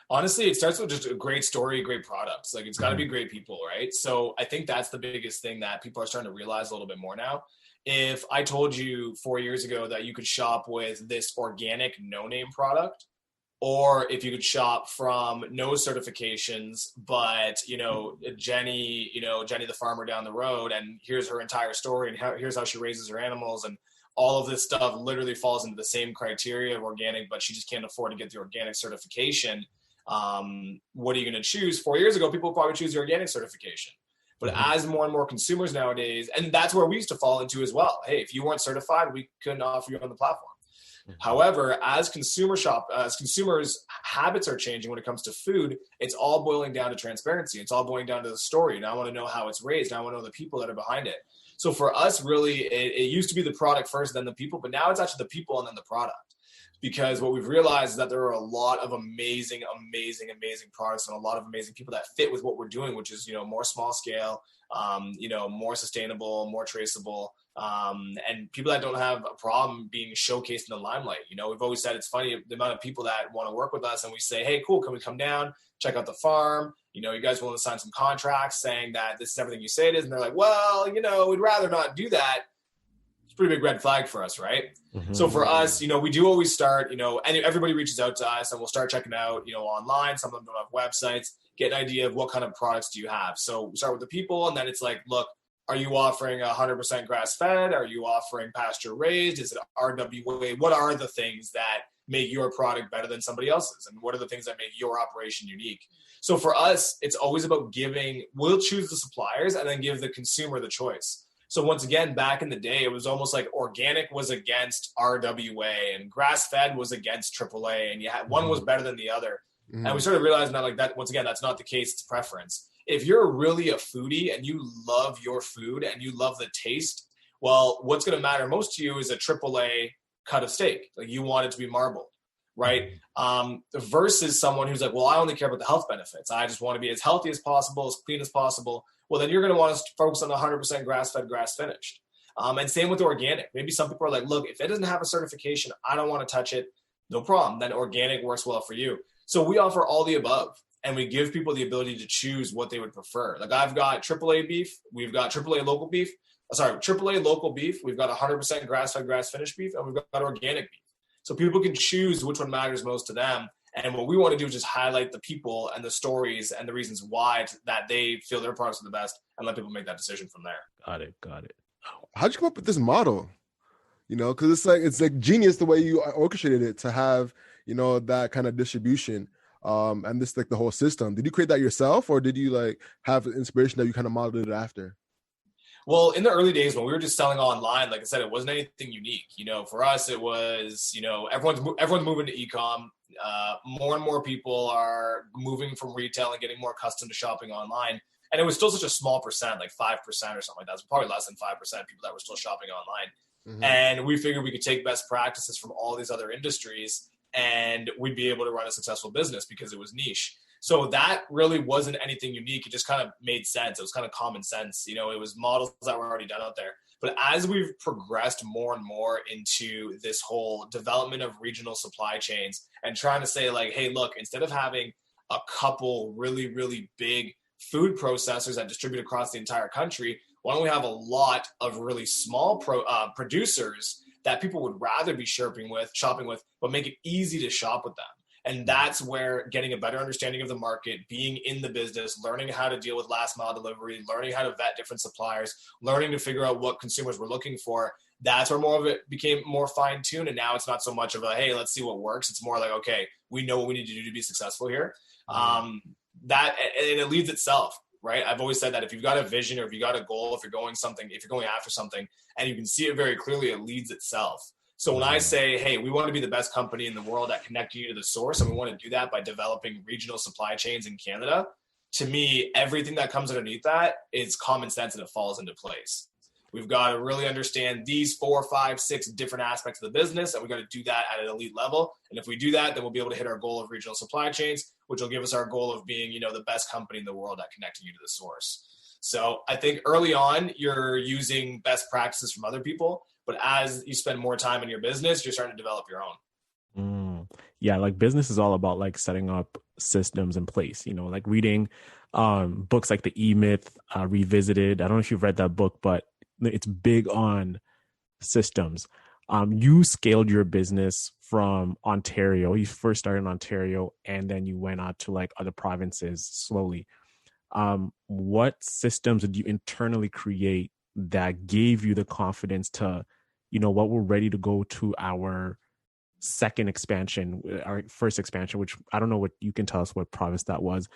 Honestly, it starts with just a great story, great products. Like, it's got to be great people, right? So I think that's the biggest thing that people are starting to realize a little bit more now. If I told you 4 years ago that you could shop with this organic no-name product, or if you could shop from no certifications, but, Jenny the farmer down the road, and here's her entire story, and here's how she raises her animals, and all of this stuff literally falls into the same criteria of organic, but she just can't afford to get the organic certification. What are you going to choose? 4 years ago, people would probably choose the organic certification. But as more and more consumers nowadays, and that's where we used to fall into as well. Hey, if you weren't certified, we couldn't offer you on the platform. However, as consumers' habits are changing when it comes to food, it's all boiling down to transparency. It's all boiling down to the story. And I want to know how it's raised. I want to know the people that are behind it. So for us, really, it used to be the product first, then the people, but now it's actually the people and then the product. Because what we've realized is that there are a lot of amazing products and a lot of amazing people that fit with what we're doing, which is, more small scale, more sustainable, more traceable, and people that don't have a problem being showcased in the limelight. We've always said it's funny the amount of people that want to work with us, and we say, hey, cool, can we come down, check out the farm? You guys willing to sign some contracts saying that this is everything you say it is? And they're like, well, we'd rather not do that. Pretty big red flag for us, right? So for us, we do always start, and everybody reaches out to us, and we'll start checking out, online. Some of them don't have websites. Get an idea of what kind of products do you have. So we start with the people, and then it's like, look, are you offering 100% grass fed? Are you offering pasture raised? Is it RWA? What are the things that make your product better than somebody else's? And what are the things that make your operation unique? So for us, it's always about we'll choose the suppliers and then give the consumer the choice. So once again, back in the day, it was almost like organic was against RWA and grass-fed was against AAA, and one was better than the other. And we started realizing that once again, that's not the case. It's preference. If you're really a foodie and you love your food and you love the taste, well, what's going to matter most to you is a AAA cut of steak. Like, you want it to be marbled, right? Versus someone who's like, well, I only care about the health benefits. I just want to be as healthy as possible, as clean as possible. Well, then you're going to want to focus on the 100% grass-fed, grass-finished. And same with organic. Maybe some people are like, look, if it doesn't have a certification, I don't want to touch it. No problem. Then organic works well for you. So we offer all the above, and we give people the ability to choose what they would prefer. Like I've got AAA beef. We've got AAA local beef. AAA local beef. We've got 100% grass-fed, grass-finished beef, and we've got organic beef. So people can choose which one matters most to them. And what we want to do is just highlight the people and the stories and the reasons why that they feel their products are the best, and let people make that decision from there. Got it. How'd you come up with this model? Because it's like genius the way you orchestrated it to have, that kind of distribution, and this like the whole system. Did you create that yourself, or did you like have inspiration that you kind of modeled it after? Well, in the early days when we were just selling online, like I said, it wasn't anything unique. For us, it was, everyone's moving to e-com. More and more people are moving from retail and getting more accustomed to shopping online. And it was still such a small percent, like 5% or something like that. It's probably less than 5% people that were still shopping online. Mm-hmm. And we figured we could take best practices from all these other industries and we'd be able to run a successful business because it was niche. So that really wasn't anything unique. It just kind of made sense. It was kind of common sense. It was models that were already done out there. But as we've progressed more and more into this whole development of regional supply chains and trying to say like, hey, look, instead of having a couple really, really big food processors that distribute across the entire country, why don't we have a lot of really small producers that people would rather be shopping with, but make it easy to shop with them. And that's where getting a better understanding of the market, being in the business, learning how to deal with last mile delivery, learning how to vet different suppliers, learning to figure out what consumers were looking for. That's where more of it became more fine tuned. And now it's not so much of a, hey, let's see what works. It's more like, okay, we know what we need to do to be successful here. That and it leads itself, right? I've always said that if you've got a vision or if you got a goal, if you're going after something and you can see it very clearly, it leads itself. So when I say, hey, we want to be the best company in the world at connecting you to the source, and we want to do that by developing regional supply chains in Canada, to me, everything that comes underneath that is common sense and it falls into place. We've got to really understand these 4, 5, 6 different aspects of the business, and we've got to do that at an elite level. And if we do that, then we'll be able to hit our goal of regional supply chains, which will give us our goal of being, the best company in the world at connecting you to the source. So I think early on, you're using best practices from other people. But as you spend more time in your business, you're starting to develop your own. Yeah, like business is all about like setting up systems in place, like reading books like The E-Myth, Revisited. I don't know if you've read that book, but it's big on systems. You scaled your business from Ontario. You first started in Ontario and then you went out to like other provinces slowly. What systems did you internally create that gave you the confidence to, what we're ready to go to our second expansion, our first expansion, which I don't know what you can tell us what province that was.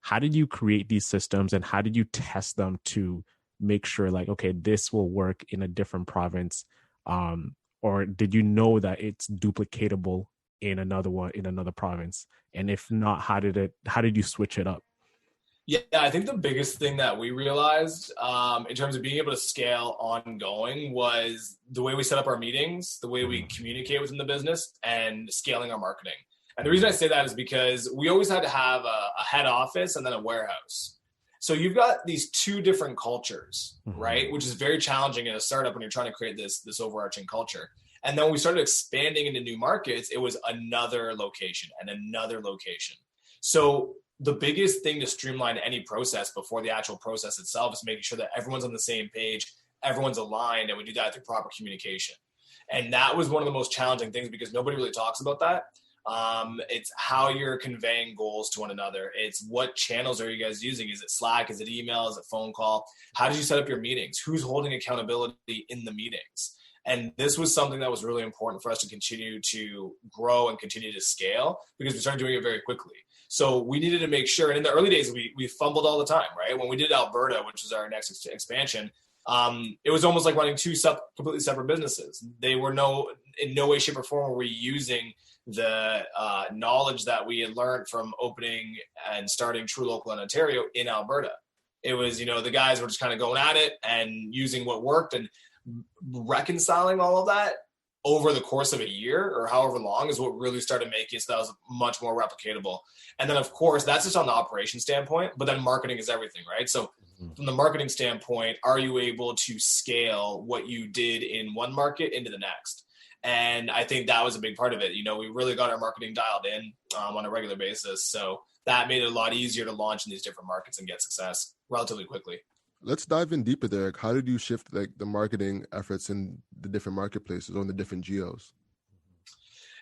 How did you create these systems and how did you test them to make sure like, okay, this will work in a different province? Or did you know that it's duplicatable in another one, in another province? And if not, how did you switch it up? Yeah, I think the biggest thing that we realized in terms of being able to scale ongoing was the way we set up our meetings, the way we communicate within the business, and scaling our marketing. And the reason I say that is because we always had to have a head office and then a warehouse. So you've got these two different cultures, right? Which is very challenging in a startup when you're trying to create this overarching culture. And then when we started expanding into new markets, it was another location and another location. So the biggest thing to streamline any process before the actual process itself is making sure that everyone's on the same page, everyone's aligned, and we do that through proper communication. And that was one of the most challenging things because nobody really talks about that. It's how you're conveying goals to one another. It's what channels are you guys using? Is it Slack? Is it email? Is it phone call? How did you set up your meetings? Who's holding accountability in the meetings? And this was something that was really important for us to continue to grow and continue to scale because we started doing it very quickly. So we needed to make sure, and in the early days, we fumbled all the time, right? When we did Alberta, which was our next expansion, it was almost like running two completely separate businesses. They were in no way, shape, or form were we using the knowledge that we had learned from opening and starting Trulocal in Ontario in Alberta. It was, the guys were just kind of going at it and using what worked and reconciling all of that over the course of a year or however long is what really started making it so that was much more replicatable. And then, of course, that's just on the operation standpoint, but then marketing is everything, right? So from the marketing standpoint, are you able to scale what you did in one market into the next? And I think that was a big part of it. You know, we really got our marketing dialed in on a regular basis. So that made it a lot easier to launch in these different markets and get success relatively quickly. Let's dive in deeper there. How did you shift like the marketing efforts in the different marketplaces or in the different geos?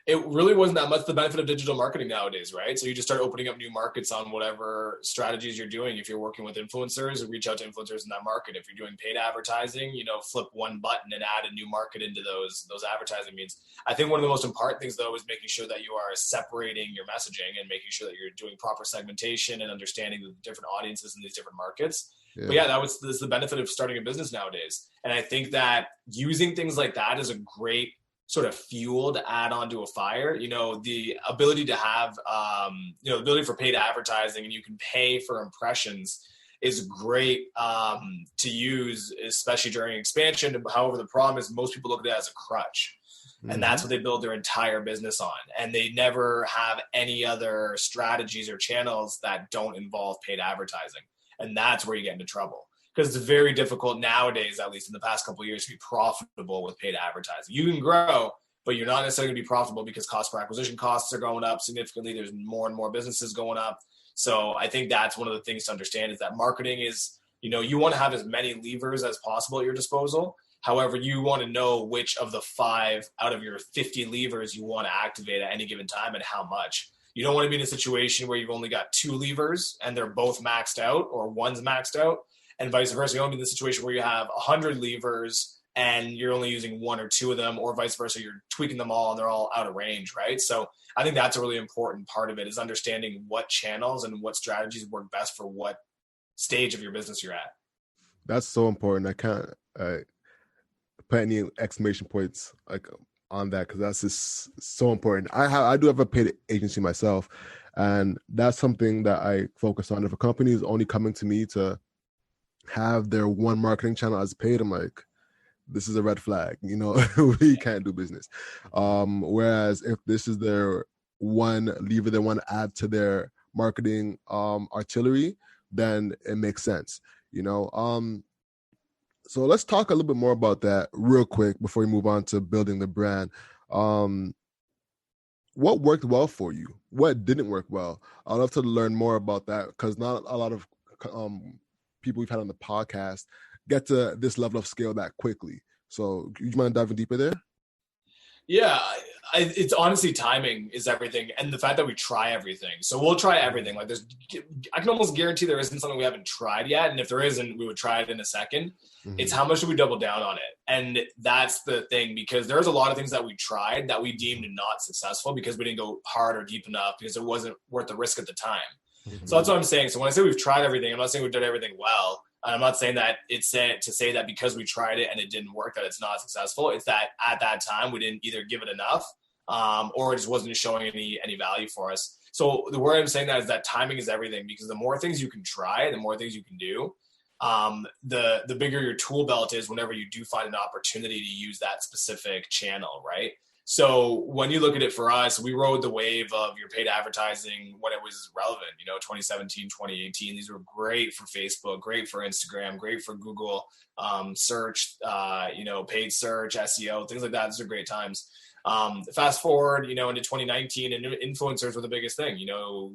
It really wasn't that much the benefit of digital marketing nowadays, right? So you just start opening up new markets on whatever strategies you're doing. If you're working with influencers, reach out to influencers in that market. If you're doing paid advertising, you know, flip one button and add a new market into those advertising means. I think one of the most important things, though, is making sure that you are separating your messaging and making sure that you're doing proper segmentation and understanding the different audiences in these different markets. Yeah. But yeah, that's the benefit of starting a business nowadays. And I think that using things like that is a great sort of fuel to add on to a fire. You know, the ability to have, the ability for paid advertising and you can pay for impressions is great to use, especially during expansion. However, the problem is most people look at it as a crutch. And that's what they build their entire business on. And they never have any other strategies or channels that don't involve paid advertising. And that's where you get into trouble. Because it's very difficult nowadays, at least in the past couple of years, to be profitable with paid advertising. You can grow, but you're not necessarily going to be profitable because cost per acquisition costs are going up significantly. There's more and more businesses going up. So I think that's one of the things to understand is that marketing is, you know, you want to have as many levers as possible at your disposal. However, you want to know which of the 5 out of your 50 levers you want to activate at any given time and how much. You don't want to be in a situation where you've only got 2 levers and they're both maxed out or one's maxed out. And vice versa, you don't be in the situation where you have 100 levers and you're only using 1 or 2 of them, or vice versa, you're tweaking them all and they're all out of range, right? So I think that's a really important part of it is understanding what channels and what strategies work best for what stage of your business you're at. That's so important. I can't put any exclamation points like on that because that's just so important. I do have a paid agency myself, and that's something that I focus on. If a company is only coming to me to have their one marketing channel as paid, I'm like, this is a red flag, you know. We can't do business. Whereas if this is their one lever they want to add to their marketing artillery, then it makes sense, you know. So let's talk a little bit more about that real quick before we move on to building the brand. What worked well for you? What didn't work well? I'd love to learn more about that because not a lot of people we've had on the podcast get to this level of scale that quickly. So do you mind diving deeper there? Yeah, it's honestly timing is everything. And the fact that we try everything. So we'll try everything. Like I can almost guarantee there isn't something we haven't tried yet. And if there isn't, we would try it in a second. It's how much do we double down on it? And that's the thing, because there's a lot of things that we tried that we deemed not successful because we didn't go hard or deep enough because it wasn't worth the risk at the time. So that's what I'm saying. So when I say we've tried everything, I'm not saying we've done everything well. And I'm not saying that it's to say that because we tried it and it didn't work, that it's not successful. It's that at that time, we didn't either give it enough or it just wasn't showing any value for us. So the word I'm saying that is that timing is everything, because the more things you can try, the more things you can do, the bigger your tool belt is whenever you do find an opportunity to use that specific channel, right? So when you look at it for us, we rode the wave of your paid advertising when it was relevant, 2017, 2018. These were great for Facebook, great for Instagram, great for Google search, paid search, SEO, things like that. These are great times. Fast forward, into 2019, and influencers were the biggest thing.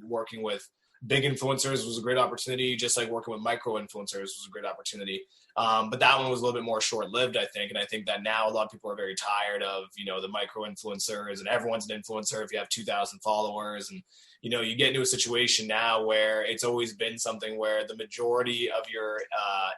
Working with big influencers was a great opportunity, just like working with micro influencers was a great opportunity. But that one was a little bit more short-lived, I think. And I think that now a lot of people are very tired of, the micro influencers, and everyone's an influencer if you have 2,000 followers. And, you get into a situation now where it's always been something where the majority of your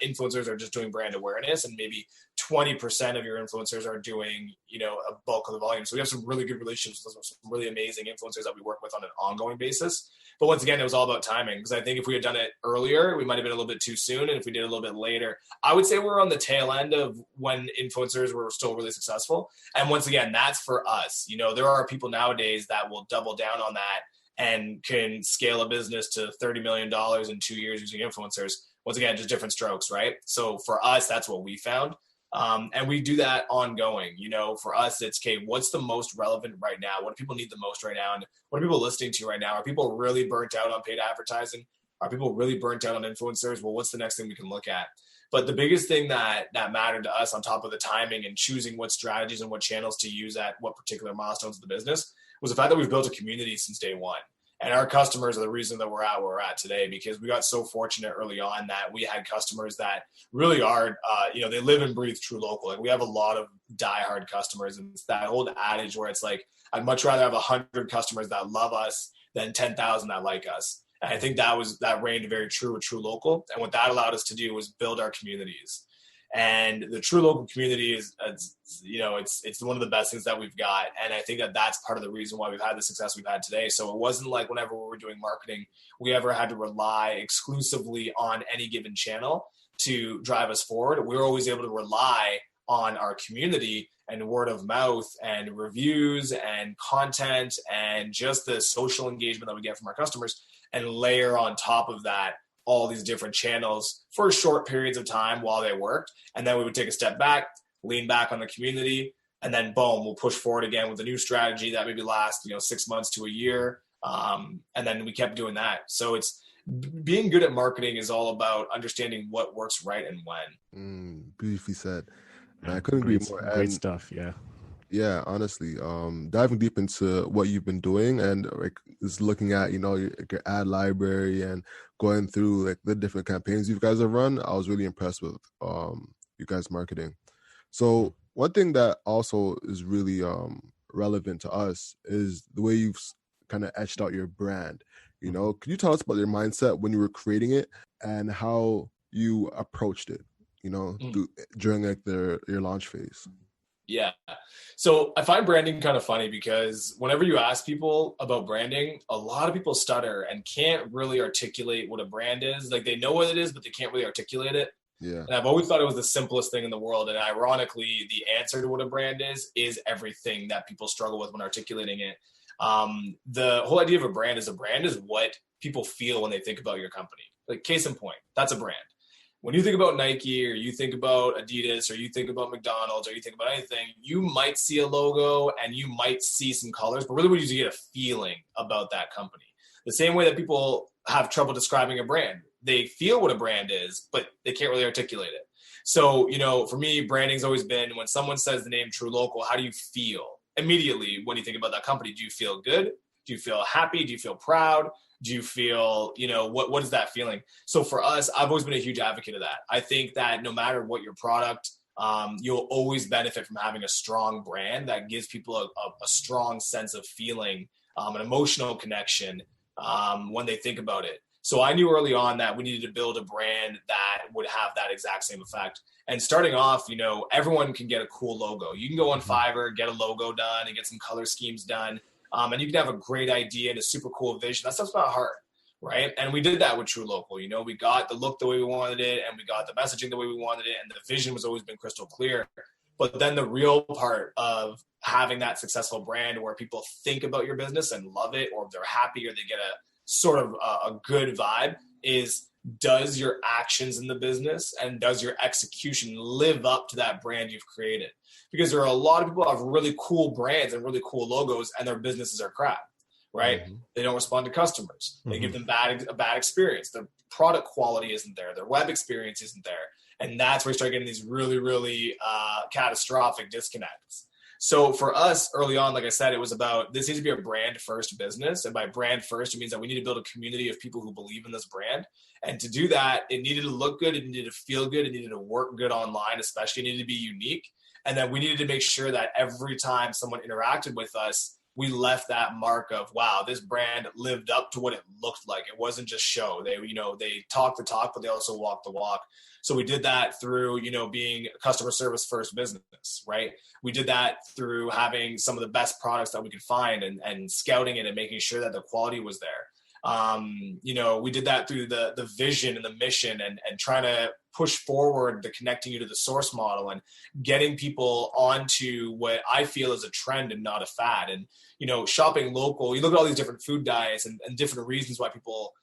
influencers are just doing brand awareness, and maybe 20% of your influencers are doing, a bulk of the volume. So we have some really good relationships with some really amazing influencers that we work with on an ongoing basis. But once again, it was all about timing, because I think if we had done it earlier, we might have been a little bit too soon. And if we did it a little bit later, I would say we're on the tail end of when influencers were still really successful. And once again, that's for us. There are people nowadays that will double down on that and can scale a business to $30 million in 2 years using influencers. Once again, just different strokes, right? So for us, that's what we found. And we do that ongoing. For us, it's, okay, what's the most relevant right now? What do people need the most right now? And what are people listening to right now? Are people really burnt out on paid advertising? Are people really burnt out on influencers? Well, what's the next thing we can look at? But the biggest thing that mattered to us, on top of the timing and choosing what strategies and what channels to use at what particular milestones of the business, was the fact that we've built a community since day one. And our customers are the reason that we're at where we're at today, because we got so fortunate early on that we had customers that really are, they live and breathe Trulocal. Like, we have a lot of diehard customers, and it's that old adage where it's like, I'd much rather have 100 customers that love us than 10,000 that like us. And I think that reigned very true with Trulocal. And what that allowed us to do was build our communities. And the Trulocal community is, it's one of the best things that we've got. And I think that that's part of the reason why we've had the success we've had today. So it wasn't like whenever we were doing marketing, we ever had to rely exclusively on any given channel to drive us forward. We were always able to rely on our community and word of mouth and reviews and content and just the social engagement that we get from our customers, and layer on top of that all these different channels for short periods of time while they worked. And then we would take a step back, lean back on the community, and then boom, we'll push forward again with a new strategy that maybe lasts, 6 months to a year. And then we kept doing that. So it's being good at marketing is all about understanding what works right and when. Beautifully said. I couldn't agree more. Great stuff. Yeah. Yeah, honestly, diving deep into what you've been doing and just looking at, your ad library and going through the different campaigns you guys have run, I was really impressed with you guys' marketing. So one thing that also is really relevant to us is the way you've kind of etched out your brand. Could you tell us about your mindset when you were creating it and how you approached it, during your launch phase? Yeah. So I find branding kind of funny because whenever you ask people about branding, a lot of people stutter and can't really articulate what a brand is. Like, they know what it is, but they can't really articulate it. Yeah. And I've always thought it was the simplest thing in the world. And ironically, the answer to what a brand is everything that people struggle with when articulating it. The whole idea of a brand is what people feel when they think about your company. Like, case in point, that's a brand. When you think about Nike, or you think about Adidas, or you think about McDonald's, or you think about anything, you might see a logo and you might see some colors, but really what you do is you get a feeling about that company. The same way that people have trouble describing a brand. They feel what a brand is, but they can't really articulate it. So, for me, branding's always been, when someone says the name Trulocal, how do you feel immediately when you think about that company? Do you feel good? Do you feel happy? Do you feel proud? Do you feel, what is that feeling? So for us, I've always been a huge advocate of that. I think that no matter what your product, you'll always benefit from having a strong brand that gives people a strong sense of feeling, an emotional connection when they think about it. So I knew early on that we needed to build a brand that would have that exact same effect. And starting off, everyone can get a cool logo. You can go on Fiverr, get a logo done, and get some color schemes done. And you can have a great idea and a super cool vision. That stuff's not hard, right? And we did that with Trulocal. We got the look the way we wanted it, and we got the messaging the way we wanted it, and the vision was always been crystal clear. But then the real part of having that successful brand where people think about your business and love it, or they're happy, or they get a sort of a good vibe, is, does your actions in the business and does your execution live up to that brand you've created? Because there are a lot of people who have really cool brands and really cool logos, and their businesses are crap, right? Mm-hmm. They don't respond to customers. They give them a bad experience. Their product quality isn't there. Their web experience isn't there. And that's where you start getting these really, really catastrophic disconnects. So for us early on, like I said, it was about, this needs to be a brand first business. And by brand first, it means that we need to build a community of people who believe in this brand. And to do that, it needed to look good. It needed to feel good. It needed to work good online, especially. It needed to be unique. And then we needed to make sure that every time someone interacted with us, we left that mark of, wow, this brand lived up to what it looked like. It wasn't just show. They talk the talk, but they also walk the walk. So we did that through, being a customer service first business, right? We did that through having some of the best products that we could find and scouting it and making sure that the quality was there. We did that through the vision and the mission and trying to push forward the connecting you to the source model and getting people onto what I feel is a trend and not a fad. And, shopping local, you look at all these different food diets and different reasons why people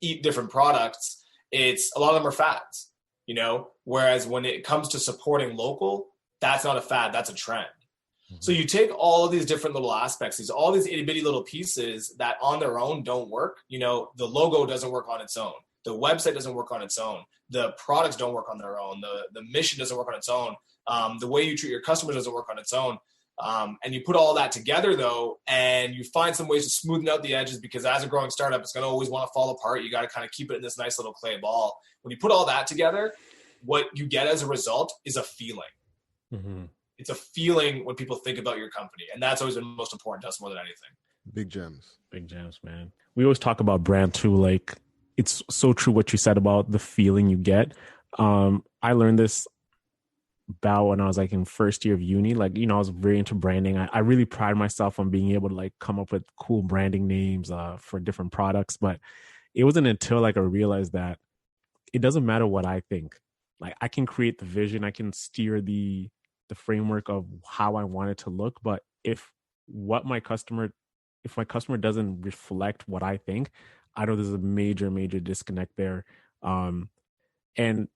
eat different products. It's a lot of them are fads, whereas when it comes to supporting local, that's not a fad, that's a trend. So you take all of these different little aspects, all these itty bitty little pieces that on their own don't work. You know, the logo doesn't work on its own. The website doesn't work on its own. The products don't work on their own. The mission doesn't work on its own. The way you treat your customers doesn't work on its own. And you put all that together though, and you find some ways to smoothen out the edges, because as a growing startup, it's going to always want to fall apart. You got to kind of keep it in this nice little clay ball. When you put all that together, what you get as a result is a feeling. Mm-hmm. It's a feeling when people think about your company. And that's always been most important to us more than anything. Big gems. Big gems, man. We always talk about brand too. Like, it's so true what you said about the feeling you get. I learned this about when I was like in first year of uni. Like, you know, I was very into branding. I really pride myself on being able to like come up with cool branding names for different products. But it wasn't until like I realized that it doesn't matter what I think. Like, I can create the vision, I can steer the framework of how I want it to look. But if my customer doesn't reflect what I think, I know there's a major disconnect there. And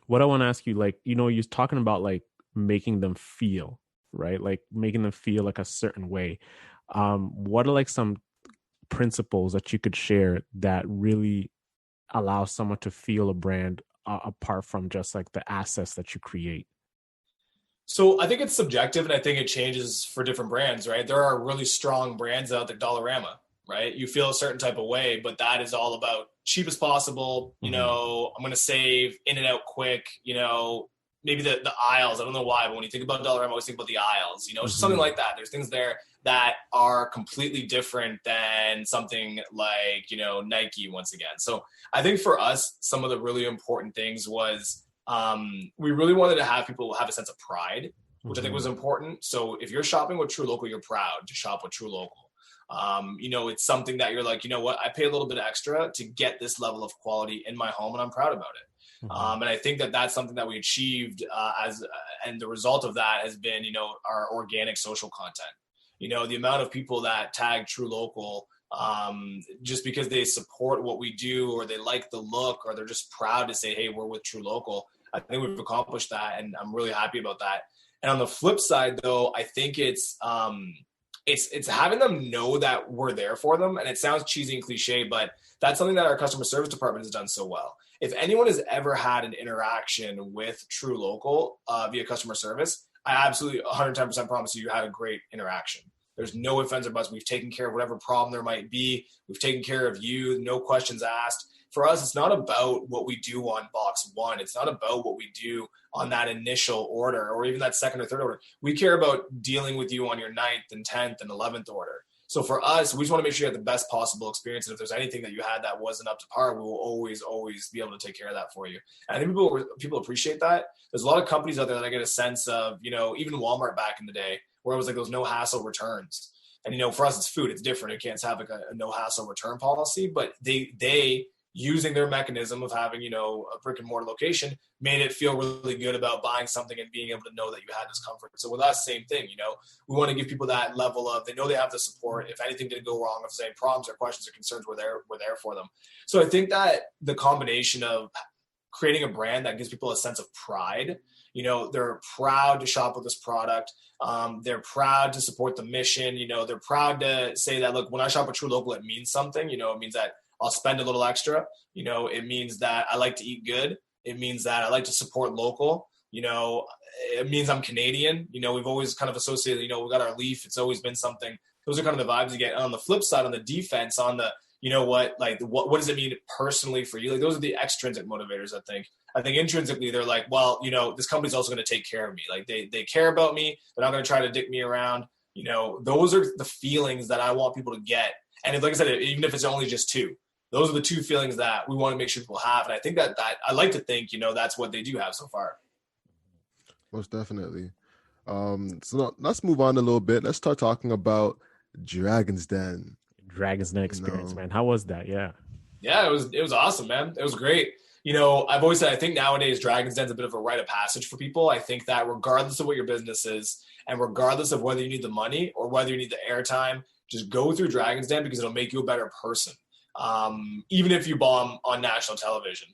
what I want to ask you, like, you know, you're talking about like making them feel, right? Like making them feel like a certain way. What are like some principles that you could share that really allow someone to feel a brand apart from just like the assets that you create? So I think it's subjective, and I think it changes for different brands, right? There are really strong brands out there, Dollarama, right? You feel a certain type of way, but that is all about cheap as possible. You know, I'm going to save, in and out quick, you know, maybe the aisles. I don't know why, but when you think about Dollarama, I always think about the aisles, you know, just something like that. There's things there that are completely different than something like, you know, Nike once again. So I think for us, some of the really important things was, we really wanted to have people have a sense of pride, which I think was important. So if you're shopping with Trulocal, you're proud to shop with Trulocal. You know, it's something that you're like, you know what, I pay a little bit extra to get this level of quality in my home, and I'm proud about it. And I think that that's something that we achieved and the result of that has been, you know, our organic social content. You know, the amount of people that tag Trulocal just because they support what we do, or they like the look, or they're just proud to say, hey, we're with Trulocal. I think we've accomplished that, and I'm really happy about that. And on the flip side, though, I think it's having them know that we're there for them. And it sounds cheesy and cliche, but that's something that our customer service department has done so well. If anyone has ever had an interaction with Trulocal via customer service, I absolutely 110% promise you had a great interaction. There's no ifs, ands, or buts. We've taken care of whatever problem there might be. We've taken care of you, no questions asked. For us, it's not about what we do on box one. It's not about what we do on that initial order or even that second or third order. We care about dealing with you on your 9th and 10th and 11th order. So for us, we just want to make sure you have the best possible experience. And if there's anything that you had that wasn't up to par, we will always be able to take care of that for you. And I think people appreciate that. There's a lot of companies out there that I get a sense of, you know, even Walmart back in the day, where it was like those no hassle returns. And, you know, for us, it's food. It's different. It can't have like a no hassle return policy, but they using their mechanism of having, you know, a brick and mortar location made it feel really good about buying something and being able to know that you had this comfort. So with us, same thing, you know, we want to give people that level of, they know they have the support. If anything did go wrong, if there's any problems or questions or concerns, we're there for them. So I think that the combination of creating a brand that gives people a sense of pride, you know, they're proud to shop with this product. They're proud to support the mission. You know, they're proud to say that, look, when I shop with Trulocal, it means something. You know, it means that I'll spend a little extra. You know, it means that I like to eat good. It means that I like to support local. You know, it means I'm Canadian. You know, we've always kind of associated, you know, we got our leaf. It's always been something. Those are kind of the vibes you get. And on the flip side, on the defense, on the, you know what, like what does it mean personally for you? Like those are the extrinsic motivators, I think. I think intrinsically they're like, well, you know, this company's also going to take care of me. Like they care about me. They're not going to try to dick me around. You know, those are the feelings that I want people to get. And if, like I said, even if it's only just two, those are the two feelings that we want to make sure people have. And I think that I like to think, you know, that's what they do have so far. Most definitely. So let's move on a little bit. Let's start talking about Dragon's Den. Dragon's Den experience, man. How was that? Yeah, it was awesome, man. It was great. You know, I've always said, I think nowadays Dragon's Den's a bit of a rite of passage for people. I think that regardless of what your business is, and regardless of whether you need the money or whether you need the airtime, just go through Dragon's Den because it'll make you a better person. Even if you bomb on national television,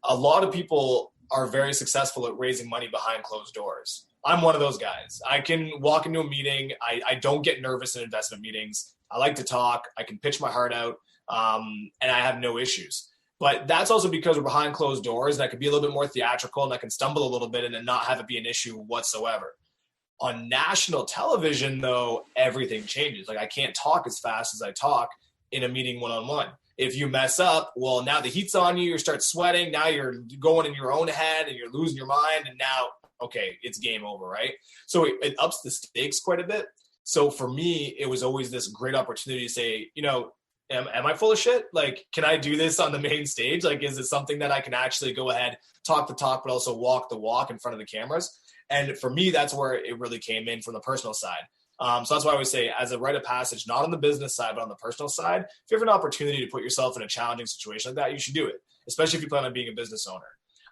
a lot of people are very successful at raising money behind closed doors. I'm one of those guys. I can walk into a meeting. I don't get nervous in investment meetings. I like to talk. I can pitch my heart out, and I have no issues. But that's also because we're behind closed doors, and I can be a little bit more theatrical, and I can stumble a little bit and then not have it be an issue whatsoever. On national television, though, everything changes. Like, I can't talk as fast as I talk in a meeting one-on-one. If you mess up, well, now the heat's on you, you start sweating, now you're going in your own head and you're losing your mind, and now, okay, it's game over, right? So it ups the stakes quite a bit. So for me, it was always this great opportunity to say, you know, am I full of shit? Like, can I do this on the main stage? Like, is it something that I can actually go ahead, talk the talk, but also walk the walk in front of the cameras? And for me, that's where it really came in from the personal side. So that's why I always say, as a rite of passage, not on the business side, but on the personal side, if you have an opportunity to put yourself in a challenging situation like that, you should do it, especially if you plan on being a business owner.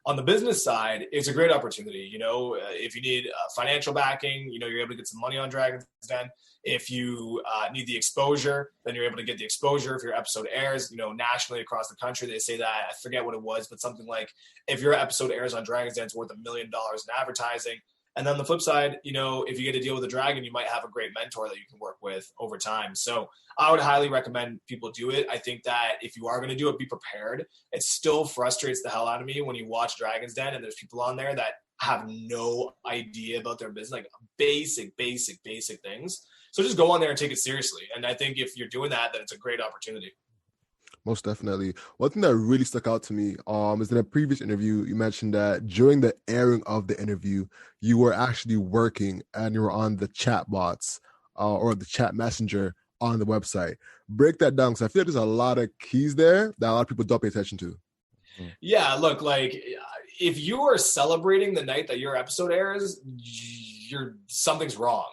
On the business side, it's a great opportunity. You know, if you need financial backing, you know, you're able to get some money on Dragon's Den. If you need the exposure, then you're able to get the exposure. If your episode airs, you know, nationally across the country, they say that, I forget what it was, but something like, if your episode airs on Dragon's Den, it's worth $1 million in advertising. And then on the flip side, you know, if you get to deal with a dragon, you might have a great mentor that you can work with over time. So I would highly recommend people do it. I think that if you are going to do it, be prepared. It still frustrates the hell out of me when you watch Dragon's Den and there's people on there that have no idea about their business, like basic things. So just go on there and take it seriously. And I think if you're doing that, then it's a great opportunity. Most definitely. One thing that really stuck out to me is in a previous interview, you mentioned that during the airing of the interview, you were actually working and you were on the chat bots or the chat messenger on the website. Break that down, because I feel like there's a lot of keys there that a lot of people don't pay attention to. Yeah, look, like, if you are celebrating the night that your episode airs, something's wrong.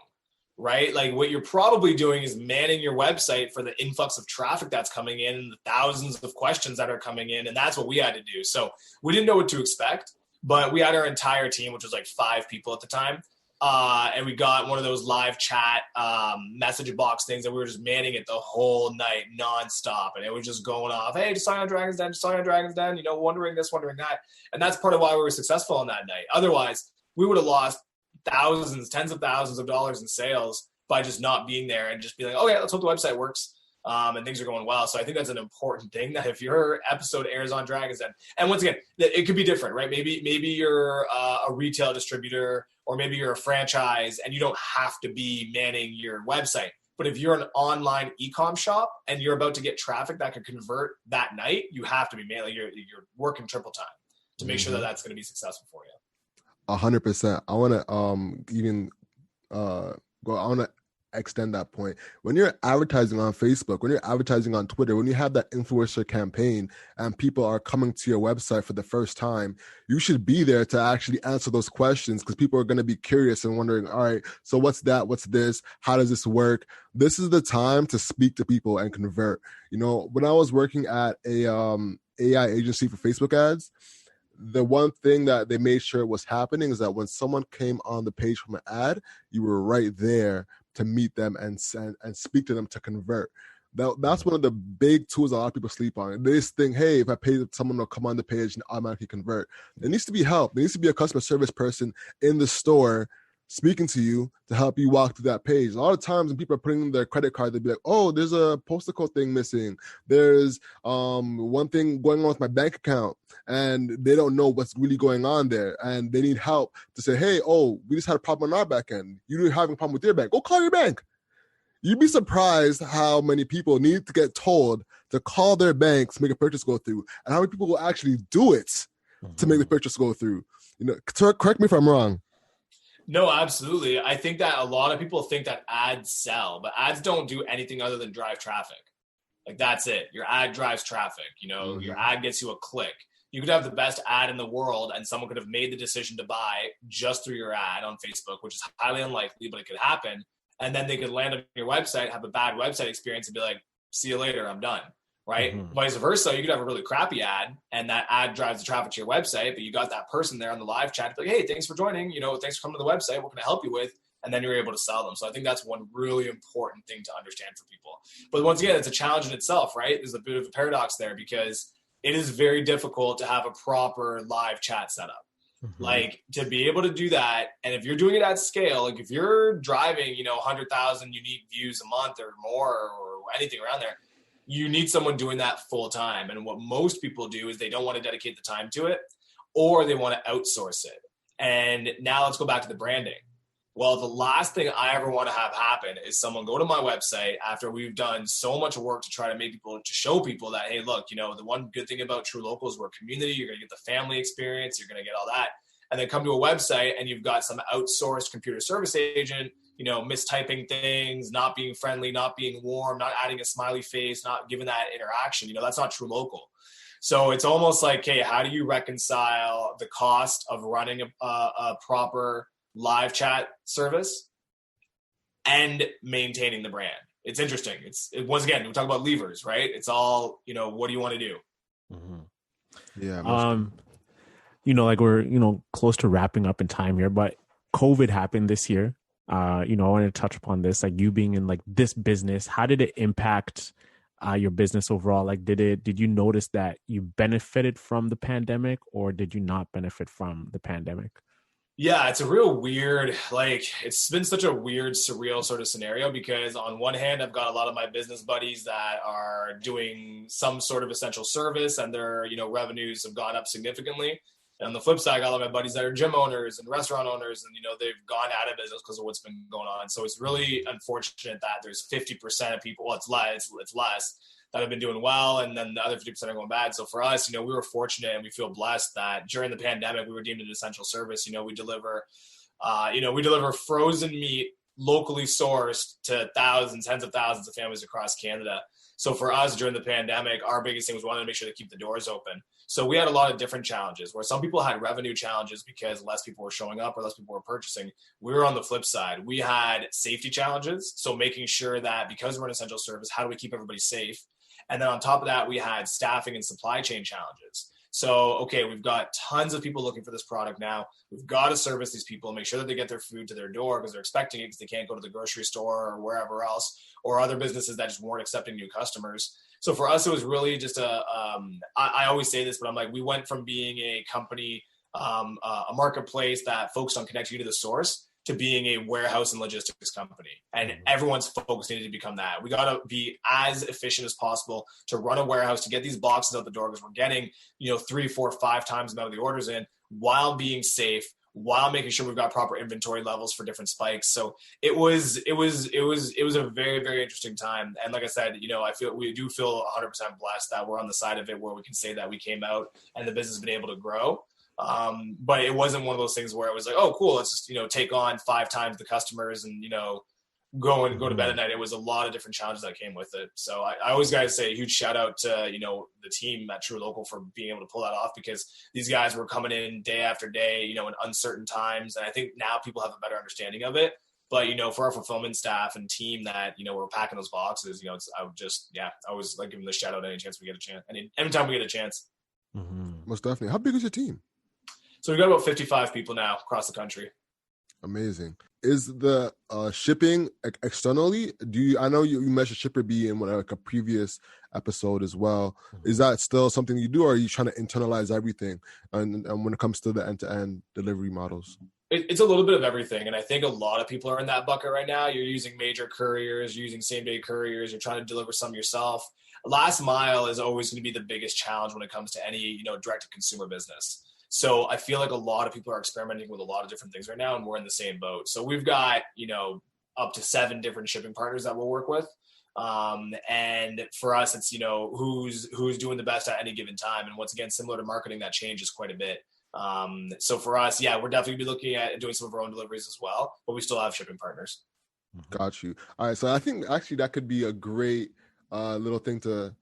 Right? Like, what you're probably doing is manning your website for the influx of traffic that's coming in and the thousands of questions that are coming in. And that's what we had to do. So we didn't know what to expect, but we had our entire team, which was like 5 people at the time. And we got one of those live chat message box things, and we were just manning it the whole night nonstop. And it was just going off, hey, just sign on Dragon's Den, you know, wondering this, wondering that. And that's part of why we were successful on that night. Otherwise, we would have lost thousands, tens of thousands of dollars in sales by just not being there and just be like, okay, let's hope the website works and things are going well. So I think that's an important thing, that if your episode airs on Dragon's Den, and once again, it could be different, right? Maybe you're a retail distributor, or maybe you're a franchise and you don't have to be manning your website. But if you're an online e-com shop and you're about to get traffic that can convert that night, you have to be manning. You're working triple time to make sure that that's going to be successful for you. 100%. I want to I want to extend that point. When you're advertising on Facebook, when you're advertising on Twitter, when you have that influencer campaign and people are coming to your website for the first time, you should be there to actually answer those questions, because people are going to be curious and wondering, all right, so what's that? What's this? How does this work? This is the time to speak to people and convert. You know, when I was working at a AI agency for Facebook ads, the one thing that they made sure was happening is that when someone came on the page from an ad, you were right there to meet them and speak to them to convert. That's one of the big tools a lot of people sleep on. They just think, hey, if I pay someone to come on the page and automatically convert. There needs to be help. There needs to be a customer service person in the store speaking to you to help you walk through that page. A lot of times when people are putting in their credit card, they'll be like, oh, there's a postal code thing missing. There's one thing going on with my bank account, and they don't know what's really going on there. And they need help to say, hey, oh, we just had a problem on our back end. You're having a problem with your bank. Go call your bank. You'd be surprised how many people need to get told to call their banks to make a purchase go through, and how many people will actually do it to make the purchase go through. You know, correct me if I'm wrong. No, absolutely. I think that a lot of people think that ads sell, but ads don't do anything other than drive traffic. Like, that's it. Your ad drives traffic. You know, your ad gets you a click. You could have the best ad in the world and someone could have made the decision to buy just through your ad on Facebook, which is highly unlikely, but it could happen. And then they could land on your website, have a bad website experience, and be like, see you later, I'm done. Right? Vice versa, you could have a really crappy ad, and that ad drives the traffic to your website, but you got that person there on the live chat, like, hey, thanks for joining, you know, thanks for coming to the website, what can I help you with? And then you're able to sell them. So I think that's one really important thing to understand for people. But once again, it's a challenge in itself, right? There's a bit of a paradox there, because it is very difficult to have a proper live chat setup. Like to be able to do that. And if you're doing it at scale, like if you're driving, 100,000 unique views a month or more or anything around there, you need someone doing that full time. And what most people do is they don't want to dedicate the time to it, or they want to outsource it. And now let's go back to the branding. Well, the last thing I ever want to have happen is someone go to my website after we've done so much work to try to make people, to show people that, hey, look, the one good thing about Trulocal is we're a community. You're going to get the family experience. You're going to get all that. And then come to a website and you've got some outsourced computer service agent, mistyping things, not being friendly, not being warm, not adding a smiley face, not giving that interaction. That's not Trulocal. So it's almost like, hey, how do you reconcile the cost of running a proper live chat service and maintaining the brand? It's interesting. Once again, we talk about levers, right? It's all, what do you want to do? Yeah. Like we're, close to wrapping up in time here, but COVID happened this year. I wanted to touch upon this, like you being in like this business, how did it impact your business overall? Like, did you notice that you benefited from the pandemic, or did you not benefit from the pandemic? Yeah, it's a real weird, it's been such a weird, surreal sort of scenario, because on one hand, I've got a lot of my business buddies that are doing some sort of essential service and their, revenues have gone up significantly. And on the flip side, I got a lot of my buddies that are gym owners and restaurant owners, and, they've gone out of business because of what's been going on. So it's really unfortunate that there's 50% of people, well, it's less, that have been doing well, and then the other 50% are going bad. So for us, we were fortunate and we feel blessed that during the pandemic, we were deemed an essential service. We deliver frozen meat locally sourced to tens of thousands of families across Canada. So for us during the pandemic, our biggest thing was wanting to make sure to keep the doors open. So we had a lot of different challenges where some people had revenue challenges because less people were showing up or less people were purchasing. We were on the flip side. We had safety challenges. So making sure that because we're an essential service, how do we keep everybody safe? And then on top of that, we had staffing and supply chain challenges. So, okay, we've got tons of people looking for this product now. We've got to service these people and make sure that they get their food to their door because they're expecting it because they can't go to the grocery store or wherever else, or other businesses that just weren't accepting new customers. So for us, it was really just I always say this, but I'm like, we went from being a company, a marketplace that focused on connecting you to the source, to being a warehouse and logistics company. And everyone's focus needed to become that. We got to be as efficient as possible to run a warehouse, to get these boxes out the door, because we're getting, 3, 4, 5 times the amount of the orders in, while being safe, while making sure we've got proper inventory levels for different spikes. So it was a very, very interesting time. And like I said, we do feel 100% blessed that we're on the side of it where we can say that we came out and the business has been able to grow. But it wasn't one of those things where it was like, oh, cool, let's just, take on 5 times the customers and, go to bed at night. It was a lot of different challenges that came with it. So I always got to say a huge shout out to, the team at Trulocal for being able to pull that off, because these guys were coming in day after day, in uncertain times. And I think now people have a better understanding of it. But, for our fulfillment staff and team that, we're packing those boxes, I was like giving the shout out any chance we get a chance. Anytime we get a chance. Most definitely. How big is your team? So we've got about 55 people now across the country. Amazing. Is the shipping externally? I know you mentioned Shipper B in a previous episode as well. Is that still something you do, or are you trying to internalize everything? And when it comes to the end-to-end delivery models? It's a little bit of everything. And I think a lot of people are in that bucket right now. You're using major couriers, you're using same-day couriers, you're trying to deliver some yourself. Last mile is always going to be the biggest challenge when it comes to any, direct-to-consumer business. So I feel like a lot of people are experimenting with a lot of different things right now, and we're in the same boat. So we've got, up to 7 different shipping partners that we'll work with. And for us, it's, who's doing the best at any given time. And once again, similar to marketing, that changes quite a bit. So for us, we're definitely gonna be looking at doing some of our own deliveries as well, but we still have shipping partners. Got you. All right. So I think actually that could be a great little thing to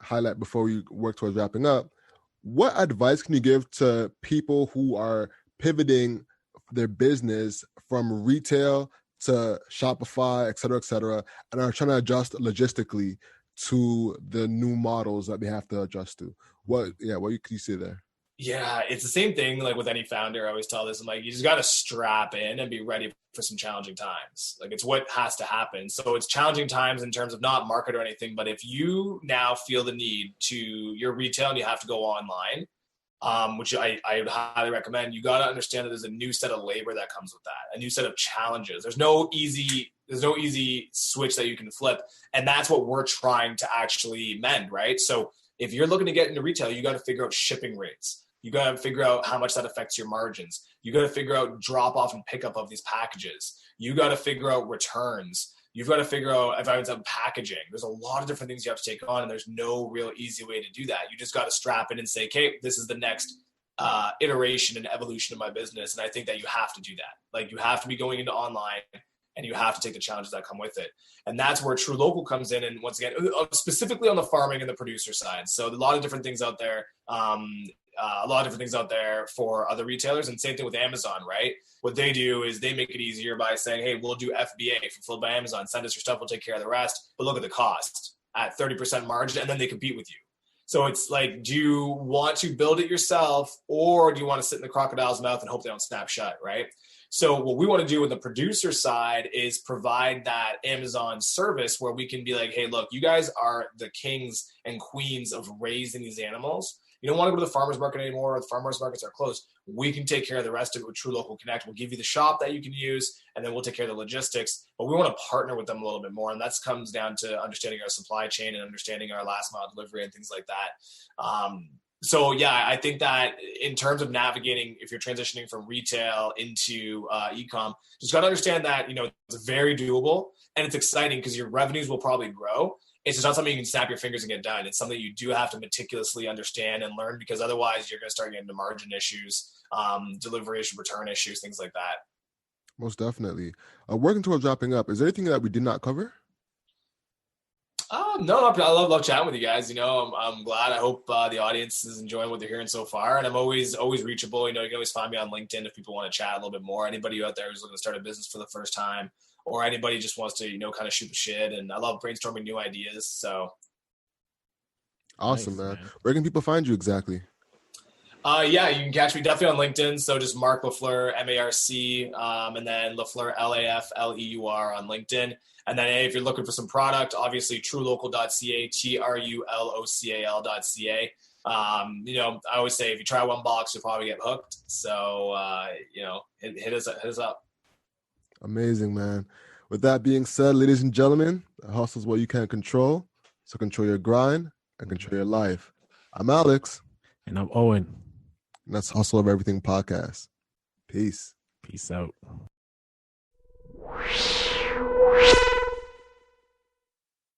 highlight before we work towards wrapping up. What advice can you give to people who are pivoting their business from retail to Shopify, et cetera, and are trying to adjust logistically to the new models that they have to adjust to? What can you say there? Yeah, it's the same thing. Like with any founder, I always tell this, I'm like, you just got to strap in and be ready for some challenging times. Like it's what has to happen. So it's challenging times in terms of not market or anything, but if you now feel the need to your retail and you have to go online, which I would highly recommend. You got to understand that there's a new set of labor that comes with that, a new set of challenges. There's no easy switch that you can flip. And that's what we're trying to actually mend, right? So if you're looking to get into retail, you got to figure out shipping rates. You got to figure out how much that affects your margins. You got to figure out drop off and pick up of these packages. You got to figure out returns. You've got to figure out if I was on packaging. There's a lot of different things you have to take on, and there's no real easy way to do that. You just got to strap in and say, okay, this is the next iteration and evolution of my business. And I think that you have to do that. Like, you have to be going into online, and you have to take the challenges that come with it. And that's where Trulocal comes in. And once again, specifically on the farming and the producer side. So a lot of different things out there. A lot of different things out there for other retailers, and same thing with Amazon, right? What they do is they make it easier by saying, hey, we'll do FBA, fulfilled by Amazon, send us your stuff, we'll take care of the rest, but look at the cost at 30% margin, and then they compete with you. So it's like, do you want to build it yourself, or do you want to sit in the crocodile's mouth and hope they don't snap shut, right? So what we want to do with the producer side is provide that Amazon service where we can be like, hey, look, you guys are the kings and queens of raising these animals. You don't want to go to the farmer's market anymore, or the farmer's markets are closed. We can take care of the rest of it with Trulocal Connect. We'll give you the shop that you can use, and then we'll take care of the logistics. But we want to partner with them a little bit more, and that comes down to understanding our supply chain and understanding our last mile delivery and things like that. So yeah, I think that in terms of navigating, if you're transitioning from retail into e-com, just got to understand that, you know, it's very doable and it's exciting because your revenues will probably grow. It's just not something you can snap your fingers and get done. It's something you do have to meticulously understand and learn, because otherwise you're going to start getting into margin issues, delivery issues, return issues, things like that. Most definitely. Working towards wrapping up, is there anything that we did not cover? No, I love chatting with you guys. You know, I'm glad. I hope the audience is enjoying what they're hearing so far. And I'm always reachable. You know, you can always find me on LinkedIn if people want to chat a little bit more. Anybody out there who's looking to start a business for the first time, or anybody just wants to, you know, kind of shoot the shit. And I love brainstorming new ideas. So awesome, nice, man. Where can people find you exactly? Yeah, you can catch me definitely on LinkedIn. So just Marc Lafleur, MARC, and then Lafleur, LAFLEUR on LinkedIn. And then if you're looking for some product, obviously trulocal.ca, TRULOCAL.ca. You know, I always say if you try one box, you'll probably get hooked. So, you know, hit us up. Amazing, man. With that being said, ladies and gentlemen, the hustle is what you can control. So control your grind and control your life. I'm Alex. And I'm Owen. And that's Hustle of Everything Podcast. Peace. Peace out.